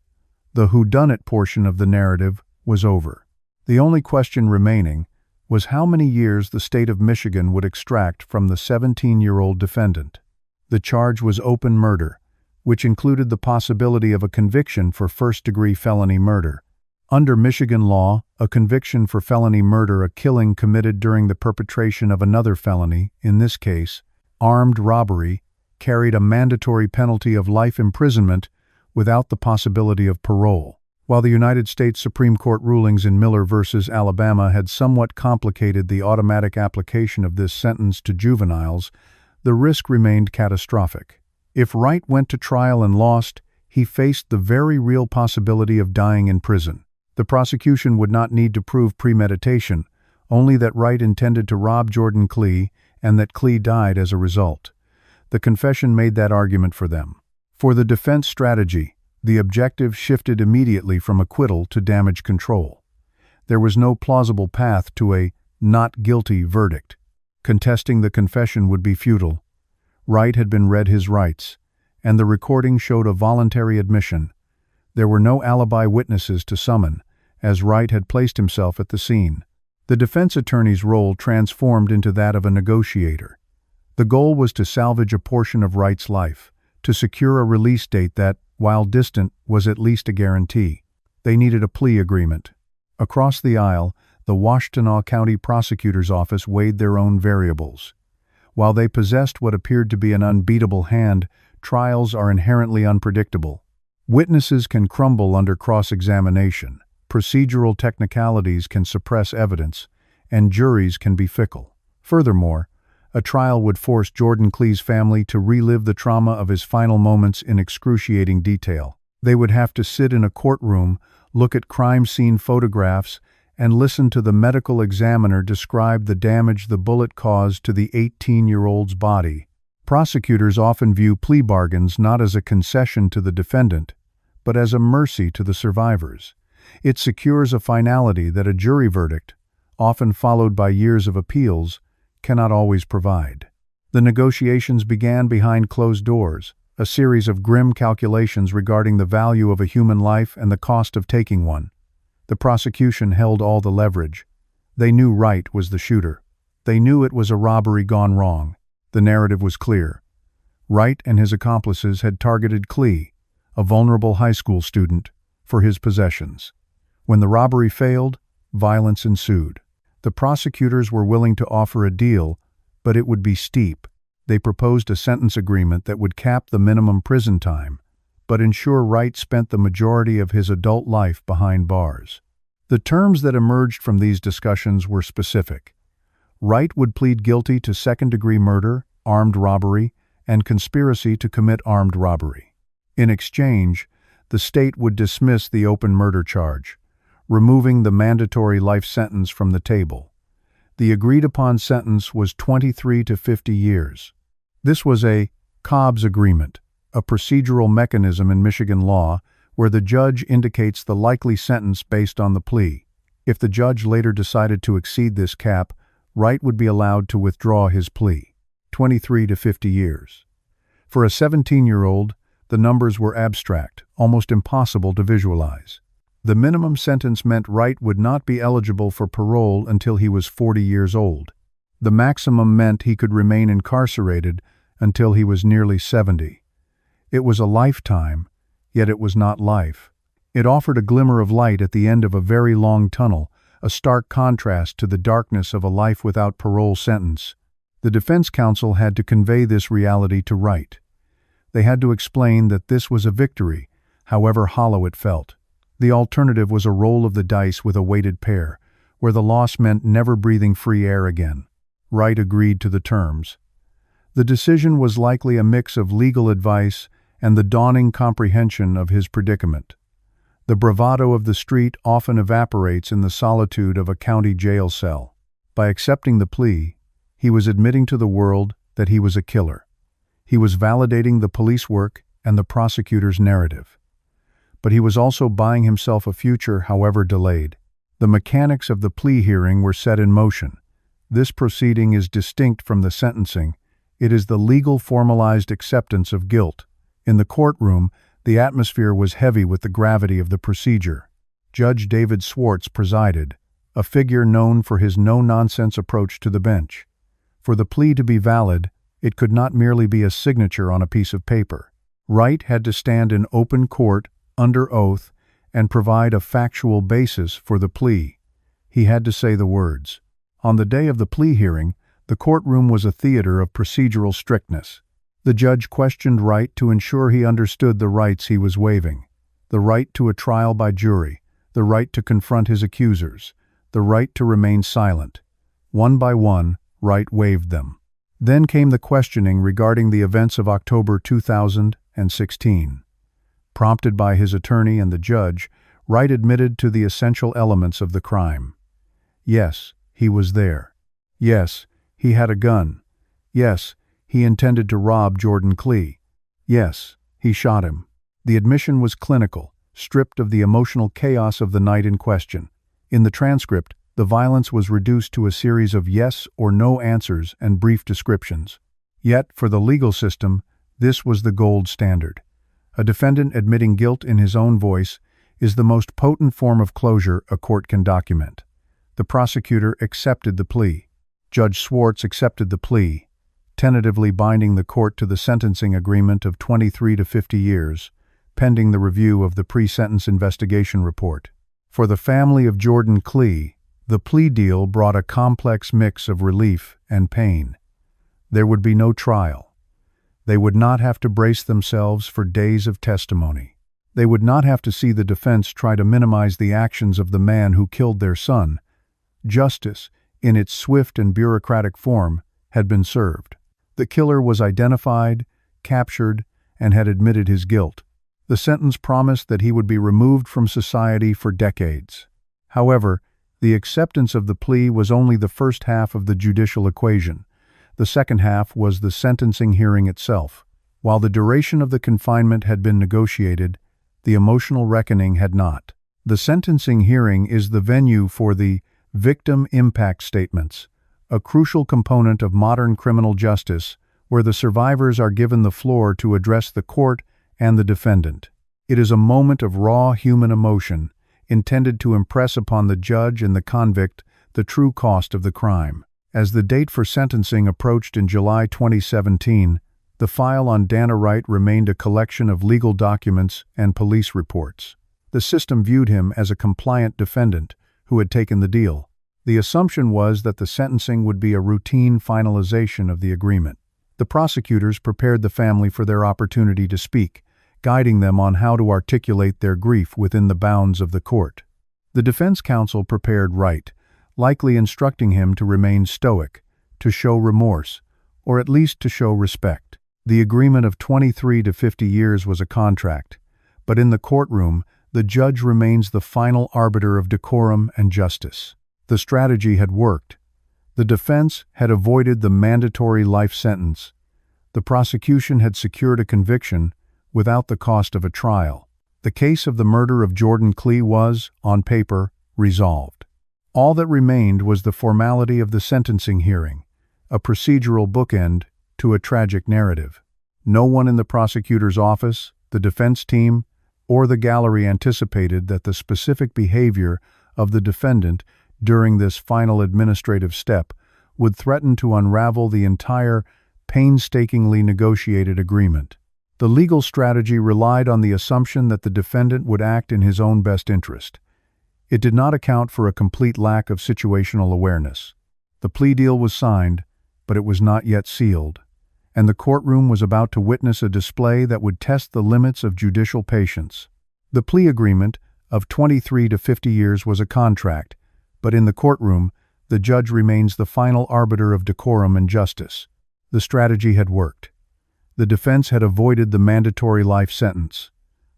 the whodunit portion of the narrative was over. The only question remaining was how many years the state of Michigan would extract from the 17-year-old defendant. The charge was open murder, which included the possibility of a conviction for first-degree felony murder. Under Michigan law, a conviction for felony murder, a killing committed during the perpetration of another felony, in this case, armed robbery, carried a mandatory penalty of life imprisonment without the possibility of parole. While the United States Supreme Court rulings in Miller v. Alabama had somewhat complicated the automatic application of this sentence to juveniles, the risk remained catastrophic. If Wright went to trial and lost, he faced the very real possibility of dying in prison. The prosecution would not need to prove premeditation, only that Wright intended to rob Jordan Plea and that Plea died as a result. The confession made that argument for them. For the defense strategy, the objective shifted immediately from acquittal to damage control. There was no plausible path to a not guilty verdict. Contesting the confession would be futile. Wright had been read his rights, and the recording showed a voluntary admission. There were no alibi witnesses to summon, as Wright had placed himself at the scene. The defense attorney's role transformed into that of a negotiator. The goal was to salvage a portion of Wright's life, to secure a release date that, while distant, was at least a guarantee. They needed a plea agreement. Across the aisle, the Washtenaw County Prosecutor's Office weighed their own variables. While they possessed what appeared to be an unbeatable hand, trials are inherently unpredictable. Witnesses can crumble under cross-examination, procedural technicalities can suppress evidence, and juries can be fickle. Furthermore, a trial would force Jordan Plea's family to relive the trauma of his final moments in excruciating detail. They would have to sit in a courtroom, look at crime scene photographs, and listen to the medical examiner describe the damage the bullet caused to the 18-year-old's body. Prosecutors often view plea bargains not as a concession to the defendant, but as a mercy to the survivors. It secures a finality that a jury verdict, often followed by years of appeals, cannot always provide. The negotiations began behind closed doors, a series of grim calculations regarding the value of a human life and the cost of taking one. The prosecution held all the leverage. They knew Wright was the shooter. They knew it was a robbery gone wrong. The narrative was clear. Wright and his accomplices had targeted Plea, a vulnerable high school student, for his possessions. When the robbery failed, violence ensued. The prosecutors were willing to offer a deal, but it would be steep. They proposed a sentence agreement that would cap the minimum prison time, but ensure Wright spent the majority of his adult life behind bars. The terms that emerged from these discussions were specific. Wright would plead guilty to second-degree murder, armed robbery, and conspiracy to commit armed robbery. In exchange, the state would dismiss the open murder charge, removing the mandatory life sentence from the table. The agreed-upon sentence was 23 to 50 years. This was a Cobb's agreement, a procedural mechanism in Michigan law where the judge indicates the likely sentence based on the plea. If the judge later decided to exceed this cap, Wright would be allowed to withdraw his plea, 23 to 50 years. For a 17-year-old, the numbers were abstract, almost impossible to visualize. The minimum sentence meant Wright would not be eligible for parole until he was 40 years old. The maximum meant he could remain incarcerated until he was nearly 70. It was a lifetime, yet it was not life. It offered a glimmer of light at the end of a very long tunnel, a stark contrast to the darkness of a life without parole sentence. The defense counsel had to convey this reality to Wright. They had to explain that this was a victory, however hollow it felt. The alternative was a roll of the dice with a weighted pair, where the loss meant never breathing free air again. Wright agreed to the terms. The decision was likely a mix of legal advice and the dawning comprehension of his predicament. The bravado of the street often evaporates in the solitude of a county jail cell. By accepting the plea, he was admitting to the world that he was a killer. He was validating the police work and the prosecutor's narrative. But he was also buying himself a future, however delayed. The mechanics of the plea hearing were set in motion. This proceeding is distinct from the sentencing. It is the legal formalized acceptance of guilt. In the courtroom, the atmosphere was heavy with the gravity of the procedure. Judge David Swartz presided, a figure known for his no-nonsense approach to the bench. For the plea to be valid, it could not merely be a signature on a piece of paper. Wright had to stand in open court, under oath, and provide a factual basis for the plea. He had to say the words. On the day of the plea hearing, the courtroom was a theater of procedural strictness. The judge questioned Wright to ensure he understood the rights he was waiving. The right to a trial by jury, the right to confront his accusers, the right to remain silent. One by one, Wright waived them. Then came the questioning regarding the events of October 2016. Prompted by his attorney and the judge, Wright admitted to the essential elements of the crime. Yes, he was there. Yes, he had a gun. Yes, he intended to rob Jordan Plea. Yes, he shot him. The admission was clinical, stripped of the emotional chaos of the night in question. In the transcript, the violence was reduced to a series of yes or no answers and brief descriptions. Yet, for the legal system, this was the gold standard. A defendant admitting guilt in his own voice is the most potent form of closure a court can document. The prosecutor accepted the plea. Judge Swartz accepted the plea, tentatively binding the court to the sentencing agreement of 23 to 50 years, pending the review of the pre-sentence investigation report. For the family of Jordan Plea, the plea deal brought a complex mix of relief and pain. There would be no trial. They would not have to brace themselves for days of testimony. They would not have to see the defense try to minimize the actions of the man who killed their son. Justice, in its swift and bureaucratic form, had been served. The killer was identified, captured, and had admitted his guilt. The sentence promised that he would be removed from society for decades. However, the acceptance of the plea was only the first half of the judicial equation. The second half was the sentencing hearing itself. While the duration of the confinement had been negotiated, the emotional reckoning had not. The sentencing hearing is the venue for the victim impact statements, a crucial component of modern criminal justice where the survivors are given the floor to address the court and the defendant. It is a moment of raw human emotion, intended to impress upon the judge and the convict the true cost of the crime. As the date for sentencing approached in July 2017, the file on Danta Wright remained a collection of legal documents and police reports. The system viewed him as a compliant defendant who had taken the deal. The assumption was that the sentencing would be a routine finalization of the agreement. The prosecutors prepared the family for their opportunity to speak, guiding them on how to articulate their grief within the bounds of the court. The defense counsel prepared Wright, likely instructing him to remain stoic, to show remorse, or at least to show respect. The agreement of 23 to 50 years was a contract, but in the courtroom, the judge remains the final arbiter of decorum and justice. The strategy had worked. The defense had avoided the mandatory life sentence. The prosecution had secured a conviction without the cost of a trial. The case of the murder of Jordan Plea was, on paper, resolved. All that remained was the formality of the sentencing hearing, a procedural bookend to a tragic narrative. No one in the prosecutor's office, the defense team, or the gallery anticipated that the specific behavior of the defendant during this final administrative step would threaten to unravel the entire painstakingly negotiated agreement. The legal strategy relied on the assumption that the defendant would act in his own best interest. It did not account for a complete lack of situational awareness. The plea deal was signed, but it was not yet sealed, and the courtroom was about to witness a display that would test the limits of judicial patience. The plea agreement of 23 to 50 years was a contract, but in the courtroom, the judge remains the final arbiter of decorum and justice. The strategy had worked. The defense had avoided the mandatory life sentence.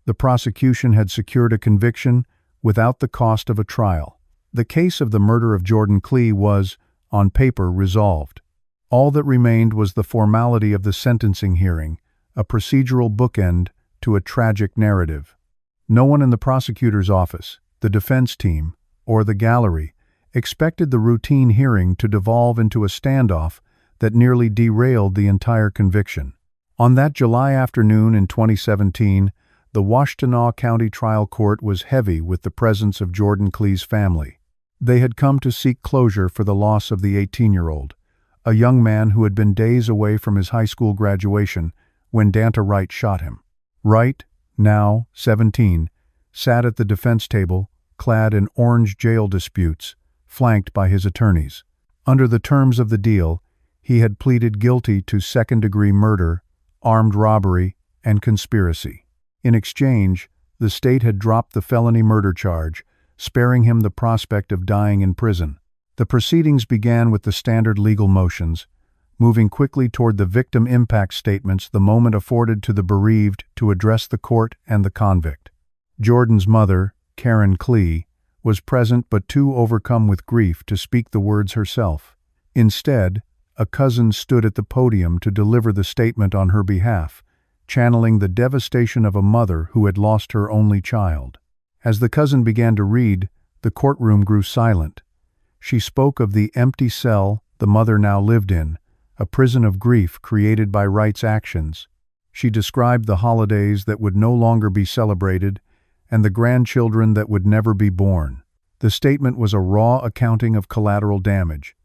The prosecution had secured a conviction without the cost of a trial. The case of the murder of Jordan Plea was, on paper, resolved. All that remained was the formality of the sentencing hearing, a procedural bookend to a tragic narrative. No one in the prosecutor's office, the defense team, or the gallery expected the routine hearing to devolve into a standoff that nearly derailed the entire conviction. On that July afternoon in 2017, the Washtenaw County Trial Court was heavy with the presence of Jordan Plea's family. They had come to seek closure for the loss of the 18-year-old, a young man who had been days away from his high school graduation when Danta Wright shot him. Wright, now 17, sat at the defense table, clad in orange jail disputes, flanked by his attorneys. Under the terms of the deal, he had pleaded guilty to second-degree murder, armed robbery, and conspiracy. In exchange, the state had dropped the felony murder charge, sparing him the prospect of dying in prison. The proceedings began with the standard legal motions, moving quickly toward the victim impact statements the moment afforded to the bereaved to address the court and the convict. Jordan's mother, Karen Plea, was present but too overcome with grief to speak the words herself. Instead, a cousin stood at the podium to deliver the statement on her behalf, channeling the devastation of a mother who had lost her only child. As the cousin began to read, the courtroom grew silent. She spoke of the empty cell the mother now lived in, a prison of grief created by Wright's actions. She described the holidays that would no longer be celebrated and the grandchildren that would never be born. The statement was a raw accounting of collateral damage,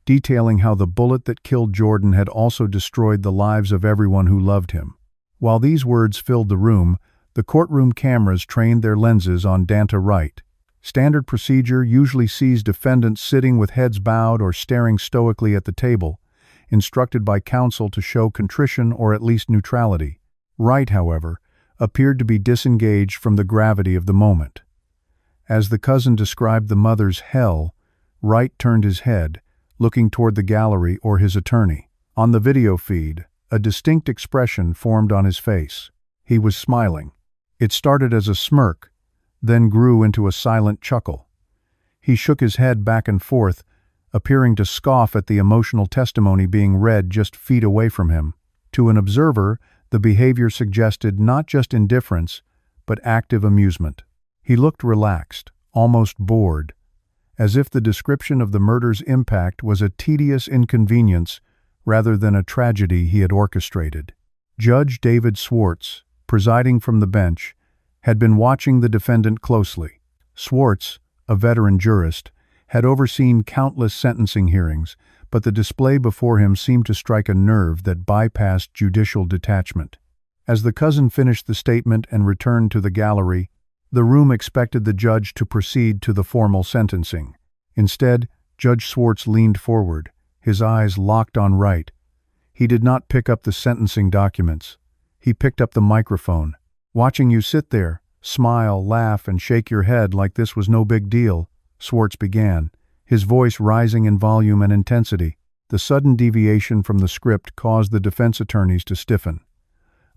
detailing how the bullet that killed Jordan had also destroyed the lives of everyone who loved him. While these words filled the room, the courtroom cameras trained their lenses on Danta Wright. Standard procedure usually sees defendants sitting with heads bowed or staring stoically at the table, instructed by counsel to show contrition or at least neutrality. Wright, however, appeared to be disengaged from the gravity of the moment. As the cousin described the mother's hell, Wright turned his head, looking toward the gallery or his attorney. On the video feed, a distinct expression formed on his face. He was smiling. It started as a smirk, then grew into a silent chuckle. He shook his head back and forth, appearing to scoff at the emotional testimony being read just feet away from him. To an observer, the behavior suggested not just indifference, but active amusement. He looked relaxed, almost bored, as if the description of the murder's impact was a tedious inconvenience rather than a tragedy he had orchestrated. Judge David Swartz, presiding from the bench, had been watching the defendant closely. Swartz, a veteran jurist, had overseen countless sentencing hearings, but the display before him seemed to strike a nerve that bypassed judicial detachment. As the cousin finished the statement and returned to the gallery, the room expected the judge to proceed to the formal sentencing. Instead, Judge Swartz leaned forward, his eyes locked on Wright. He did not pick up the sentencing documents. He picked up the microphone. "Watching you sit there, smile, laugh, and shake your head like this was no big deal," Swartz began, his voice rising in volume and intensity. The sudden deviation from the script caused the defense attorneys to stiffen.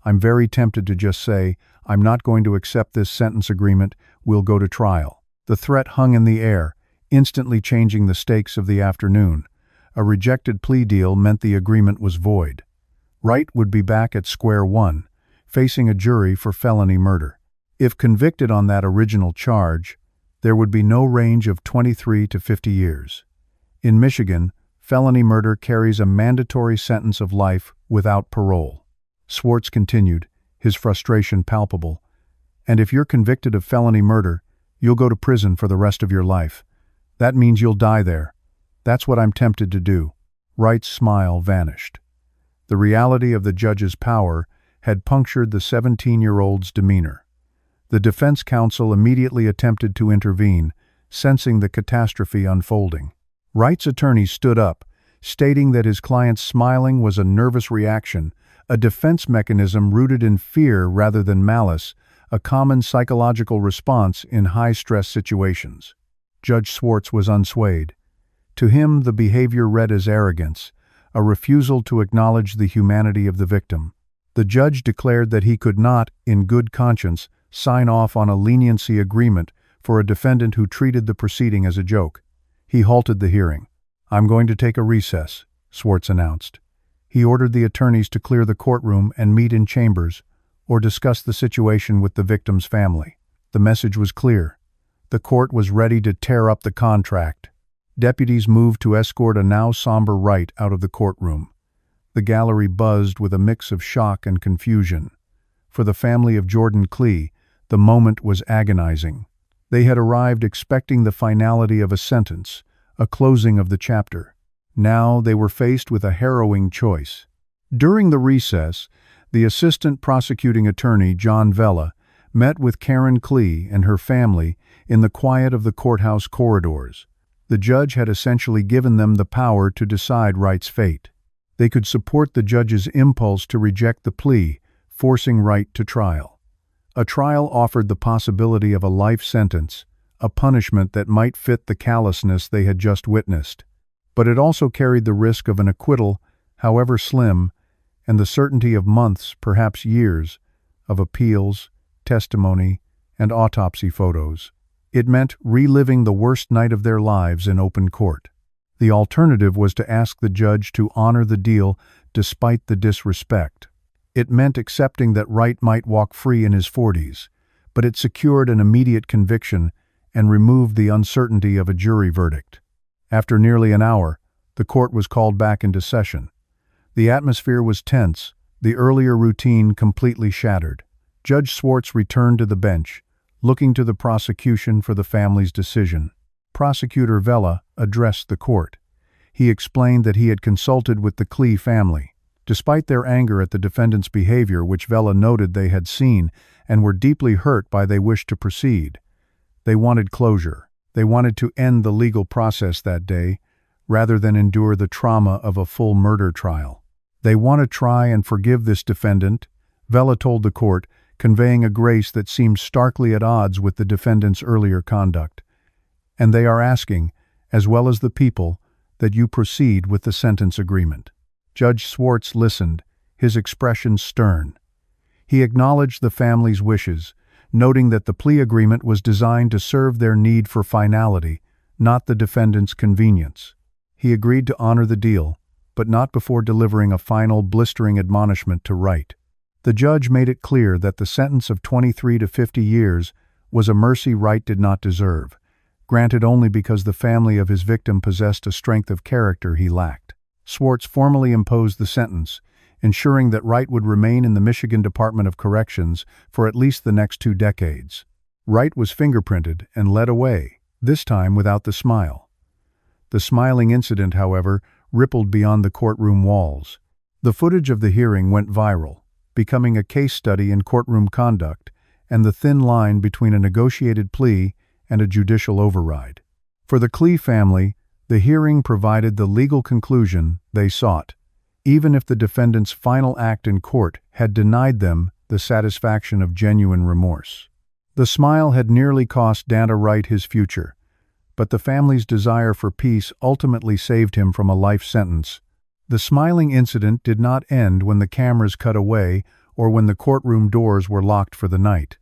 "I'm very tempted to just say, I'm not going to accept this sentence agreement, we'll go to trial." The threat hung in the air, instantly changing the stakes of the afternoon. A rejected plea deal meant the agreement was void. Wright would be back at square one, facing a jury for felony murder. If convicted on that original charge, there would be no range of 23 to 50 years. In Michigan, felony murder carries a mandatory sentence of life without parole. Swartz continued, his frustration palpable. And if you're convicted of felony murder, you'll go to prison for the rest of your life. That means you'll die there. That's what I'm tempted to do. Wright's smile vanished. The reality of the judge's power had punctured the 17-year-old's demeanor. The defense counsel immediately attempted to intervene, sensing the catastrophe unfolding. Wright's attorney stood up, stating that his client's smiling was a nervous reaction, a defense mechanism rooted in fear rather than malice, a common psychological response in high-stress situations. Judge Swartz was unswayed. To him, the behavior read as arrogance, a refusal to acknowledge the humanity of the victim. The judge declared that he could not, in good conscience, sign off on a leniency agreement for a defendant who treated the proceeding as a joke. He halted the hearing. "I'm going to take a recess," Swartz announced. He ordered the attorneys to clear the courtroom and meet in chambers, or discuss the situation with the victim's family. The message was clear. The court was ready to tear up the contract. Deputies moved to escort a now somber Wright out of the courtroom. The gallery buzzed with a mix of shock and confusion. For the family of Jordan Plea, the moment was agonizing. They had arrived expecting the finality of a sentence, a closing of the chapter. Now they were faced with a harrowing choice. During the recess, the assistant prosecuting attorney, John Vella, met with Karen Plea and her family in the quiet of the courthouse corridors. The judge had essentially given them the power to decide Wright's fate. They could support the judge's impulse to reject the plea, forcing Wright to trial. A trial offered the possibility of a life sentence, a punishment that might fit the callousness they had just witnessed. But it also carried the risk of an acquittal, however slim, and the certainty of months, perhaps years, of appeals, testimony, and autopsy photos. It meant reliving the worst night of their lives in open court. The alternative was to ask the judge to honor the deal despite the disrespect. It meant accepting that Wright might walk free in his 40s, but it secured an immediate conviction and removed the uncertainty of a jury verdict. After nearly an hour, the court was called back into session. The atmosphere was tense, the earlier routine completely shattered. Judge Swartz returned to the bench, looking to the prosecution for the family's decision. Prosecutor Vella addressed the court. He explained that he had consulted with the Plea family. Despite their anger at the defendant's behavior, which Vella noted they had seen, and were deeply hurt by, they wished to proceed. They wanted closure. They wanted to end the legal process that day, rather than endure the trauma of a full murder trial. They want to try and forgive this defendant, Vella told the court, conveying a grace that seemed starkly at odds with the defendant's earlier conduct. And they are asking, as well as the people, that you proceed with the sentence agreement. Judge Swartz listened, his expression stern. He acknowledged the family's wishes, noting that the plea agreement was designed to serve their need for finality, not the defendant's convenience. He agreed to honor the deal, but not before delivering a final blistering admonishment to Wright. The judge made it clear that the sentence of 23 to 50 years was a mercy Wright did not deserve, granted only because the family of his victim possessed a strength of character he lacked. Swartz formally imposed the sentence, ensuring that Wright would remain in the Michigan Department of Corrections for at least the next 2 decades. Wright was fingerprinted and led away, this time without the smile. The smiling incident, however, rippled beyond the courtroom walls. The footage of the hearing went viral, becoming a case study in courtroom conduct and the thin line between a negotiated plea and a judicial override. For the Plea family, the hearing provided the legal conclusion they sought, even if the defendant's final act in court had denied them the satisfaction of genuine remorse. The smile had nearly cost Danta Wright his future, but the family's desire for peace ultimately saved him from a life sentence. The smiling incident did not end when the cameras cut away or when the courtroom doors were locked for the night.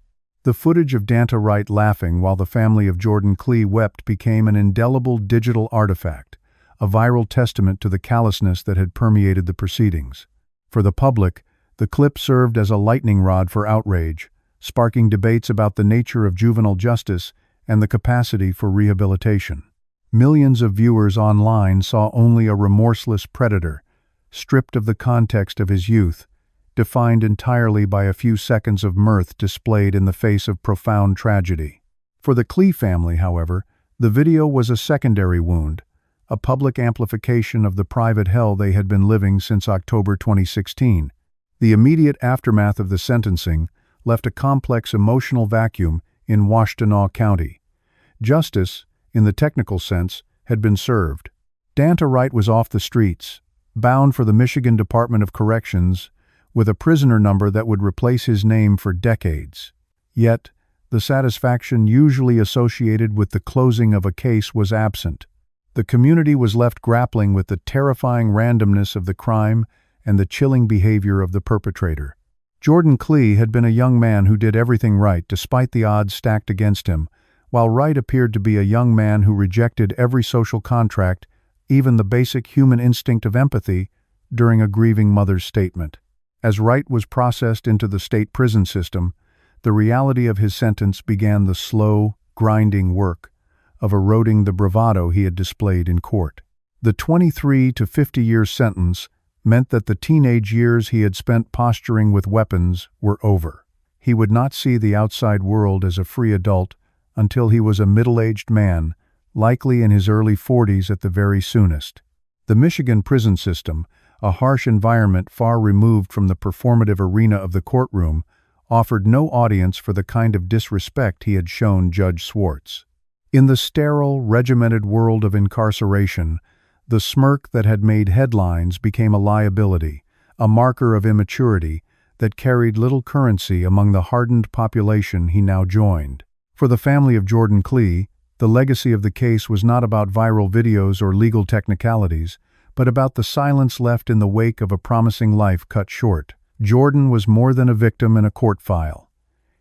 The footage of Danta Wright laughing while the family of Jordan Plea wept became an indelible digital artifact, a viral testament to the callousness that had permeated the proceedings. For the public, the clip served as a lightning rod for outrage, sparking debates about the nature of juvenile justice and the capacity for rehabilitation. Millions of viewers online saw only a remorseless predator, stripped of the context of his youth, defined entirely by a few seconds of mirth displayed in the face of profound tragedy. For the Plea family, however, the video was a secondary wound, a public amplification of the private hell they had been living since October 2016. The immediate aftermath of the sentencing left a complex emotional vacuum in Washtenaw County. Justice, in the technical sense, had been served. Danta Wright was off the streets, bound for the Michigan Department of Corrections, with a prisoner number that would replace his name for decades. Yet, the satisfaction usually associated with the closing of a case was absent. The community was left grappling with the terrifying randomness of the crime and the chilling behavior of the perpetrator. Jordan Plea had been a young man who did everything right despite the odds stacked against him, while Wright appeared to be a young man who rejected every social contract, even the basic human instinct of empathy, during a grieving mother's statement. As Wright was processed into the state prison system, the reality of his sentence began the slow, grinding work of eroding the bravado he had displayed in court. The 23 to 50-year sentence meant that the teenage years he had spent posturing with weapons were over. He would not see the outside world as a free adult until he was a middle-aged man, likely in his early 40s at the very soonest. The Michigan prison system, a harsh environment far removed from the performative arena of the courtroom, offered no audience for the kind of disrespect he had shown Judge Swartz. In the sterile, regimented world of incarceration, the smirk that had made headlines became a liability, a marker of immaturity that carried little currency among the hardened population he now joined. For the family of Jordan Plea, the legacy of the case was not about viral videos or legal technicalities, but about the silence left in the wake of a promising life cut short. Jordan was more than a victim in a court file.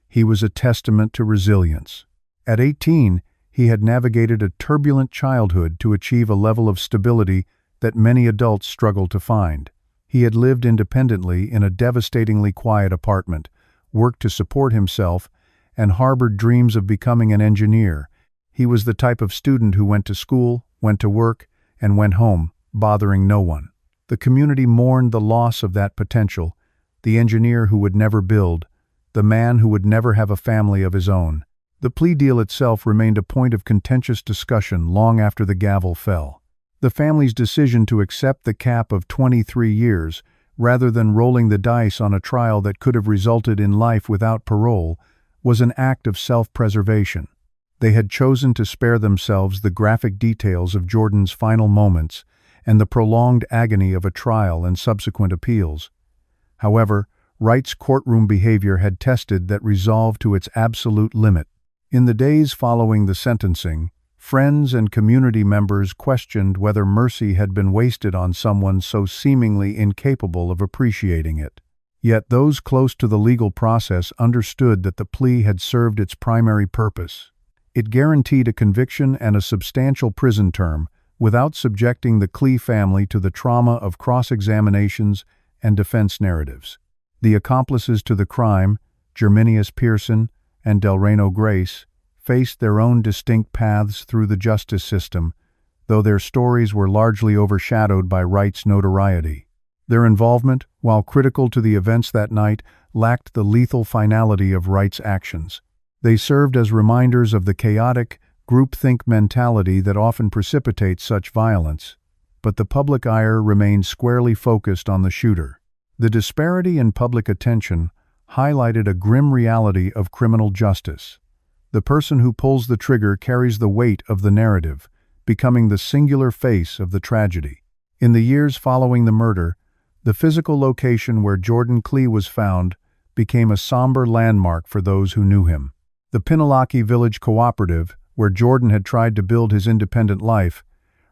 He was a testament to resilience. At 18, he had navigated a turbulent childhood to achieve a level of stability that many adults struggle to find. He had lived independently in a devastatingly quiet apartment, worked to support himself, and harbored dreams of becoming an engineer. He was the type of student who went to school, went to work, and went home, bothering no one. The community mourned the loss of that potential, the engineer who would never build, the man who would never have a family of his own. The plea deal itself remained a point of contentious discussion long after the gavel fell. The family's decision to accept the cap of 23 years, rather than rolling the dice on a trial that could have resulted in life without parole, was an act of self-preservation. They had chosen to spare themselves the graphic details of Jordan's final moments and the prolonged agony of a trial and subsequent appeals. However, Wright's courtroom behavior had tested that resolve to its absolute limit. In the days following the sentencing, friends and community members questioned whether mercy had been wasted on someone so seemingly incapable of appreciating it. Yet those close to the legal process understood that the plea had served its primary purpose. It guaranteed a conviction and a substantial prison term without subjecting the Plea family to the trauma of cross-examinations and defense narratives. The accomplices to the crime, Jerminius Pearson and Delreno Grace, faced their own distinct paths through the justice system, though their stories were largely overshadowed by Wright's notoriety. Their involvement, while critical to the events that night, lacked the lethal finality of Wright's actions. They served as reminders of the chaotic, groupthink mentality that often precipitates such violence, but the public ire remained squarely focused on the shooter. The disparity in public attention highlighted a grim reality of criminal justice. The person who pulls the trigger carries the weight of the narrative, becoming the singular face of the tragedy. In the years following the murder, the physical location where Jordan Plea was found became a somber landmark for those who knew him. The Pinalaki Village Cooperative, where Jordan had tried to build his independent life,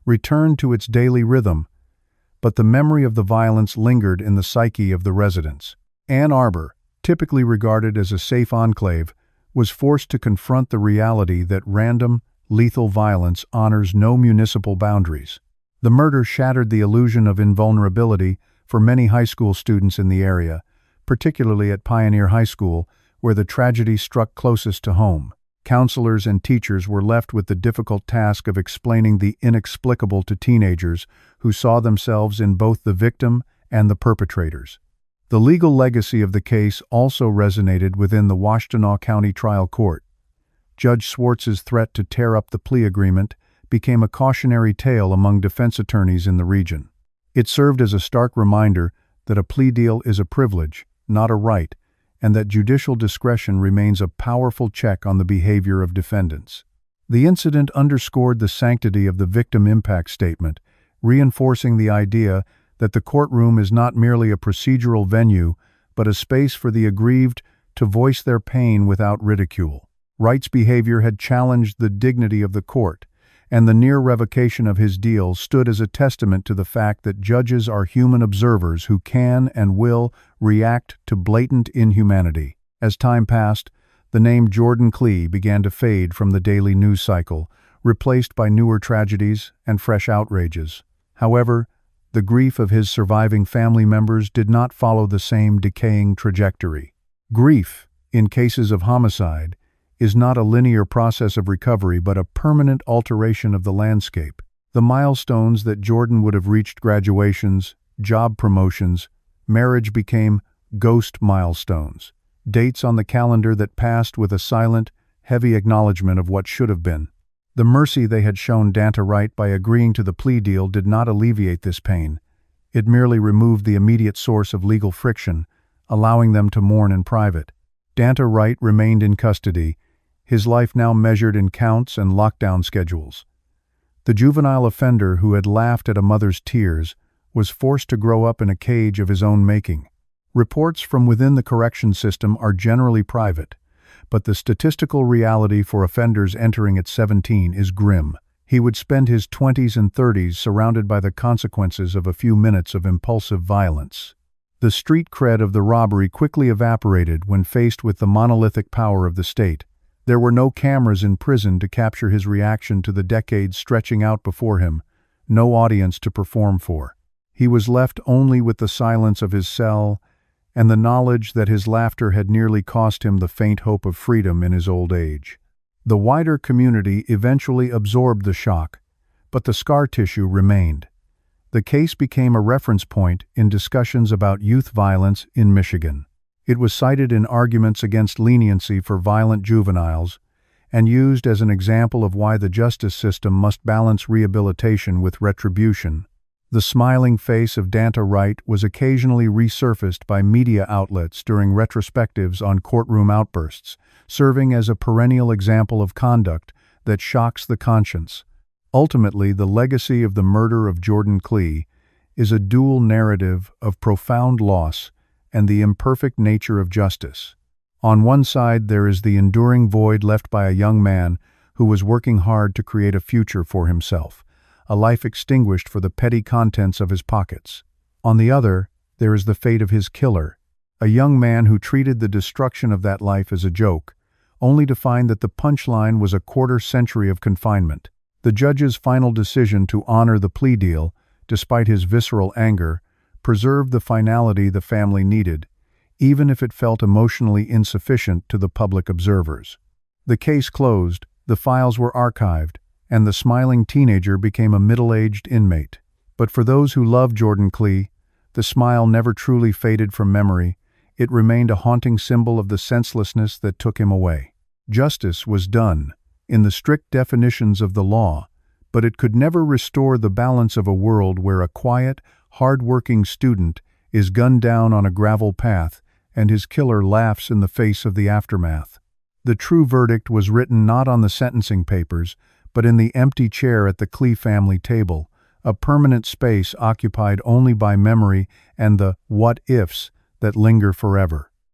returned to its daily rhythm, but the memory of the violence lingered in the psyche of the residents. Ann Arbor, typically regarded as a safe enclave, was forced to confront the reality that random, lethal violence honors no municipal boundaries. The murder shattered the illusion of invulnerability for many high school students in the area, particularly at Pioneer High School, where the tragedy struck closest to home. Counselors and teachers were left with the difficult task of explaining the inexplicable to teenagers who saw themselves in both the victim and the perpetrators. The legal legacy of the case also resonated within the Washtenaw County Trial Court. Judge Swartz's threat to tear up the plea agreement became a cautionary tale among defense attorneys in the region. It served as a stark reminder that a plea deal is a privilege, not a right, and that judicial discretion remains a powerful check on the behavior of defendants. The incident underscored the sanctity of the victim impact statement, reinforcing the idea that the courtroom is not merely a procedural venue, but a space for the aggrieved to voice their pain without ridicule. Wright's behavior had challenged the dignity of the court, and the near revocation of his deal stood as a testament to the fact that judges are human observers who can and will react to blatant inhumanity. As time passed, the name Jordan Plea began to fade from the daily news cycle, replaced by newer tragedies and fresh outrages. However, the grief of his surviving family members did not follow the same decaying trajectory. Grief, in cases of homicide, is not a linear process of recovery but a permanent alteration of the landscape. The milestones that Jordan would have reached, graduations, job promotions, marriage, became ghost milestones, dates on the calendar that passed with a silent, heavy acknowledgement of what should have been. The mercy they had shown Danta Wright by agreeing to the plea deal did not alleviate this pain. It merely removed the immediate source of legal friction, allowing them to mourn in private. Danta Wright remained in custody, his life now measured in counts and lockdown schedules. The juvenile offender who had laughed at a mother's tears was forced to grow up in a cage of his own making. Reports from within the correction system are generally private, but the statistical reality for offenders entering at 17 is grim. He would spend his 20s and 30s surrounded by the consequences of a few minutes of impulsive violence. The street cred of the robbery quickly evaporated when faced with the monolithic power of the state. There were no cameras in prison to capture his reaction to the decades stretching out before him, no audience to perform for. He was left only with the silence of his cell and the knowledge that his laughter had nearly cost him the faint hope of freedom in his old age. The wider community eventually absorbed the shock, but the scar tissue remained. The case became a reference point in discussions about youth violence in Michigan. It was cited in arguments against leniency for violent juveniles and used as an example of why the justice system must balance rehabilitation with retribution. The smiling face of Danta Wright was occasionally resurfaced by media outlets during retrospectives on courtroom outbursts, serving as a perennial example of conduct that shocks the conscience. Ultimately, the legacy of the murder of Jordan Plea is a dual narrative of profound loss and the imperfect nature of justice. On one side, there is the enduring void left by a young man who was working hard to create a future for himself, a life extinguished for the petty contents of his pockets. On the other, there is the fate of his killer, a young man who treated the destruction of that life as a joke, only to find that the punchline was a quarter-century of confinement. The judge's final decision to honor the plea deal, despite his visceral anger, preserved the finality the family needed, even if it felt emotionally insufficient to the public observers. The case closed, the files were archived, and the smiling teenager became a middle-aged inmate. But for those who loved Jordan Plea, the smile never truly faded from memory. It remained a haunting symbol of the senselessness that took him away. Justice was done, in the strict definitions of the law, but it could never restore the balance of a world where a quiet, hard-working student is gunned down on a gravel path and his killer laughs in the face of the aftermath. The true verdict was written not on the sentencing papers, but in the empty chair at the Plea family table, a permanent space occupied only by memory and the what-ifs that linger forever.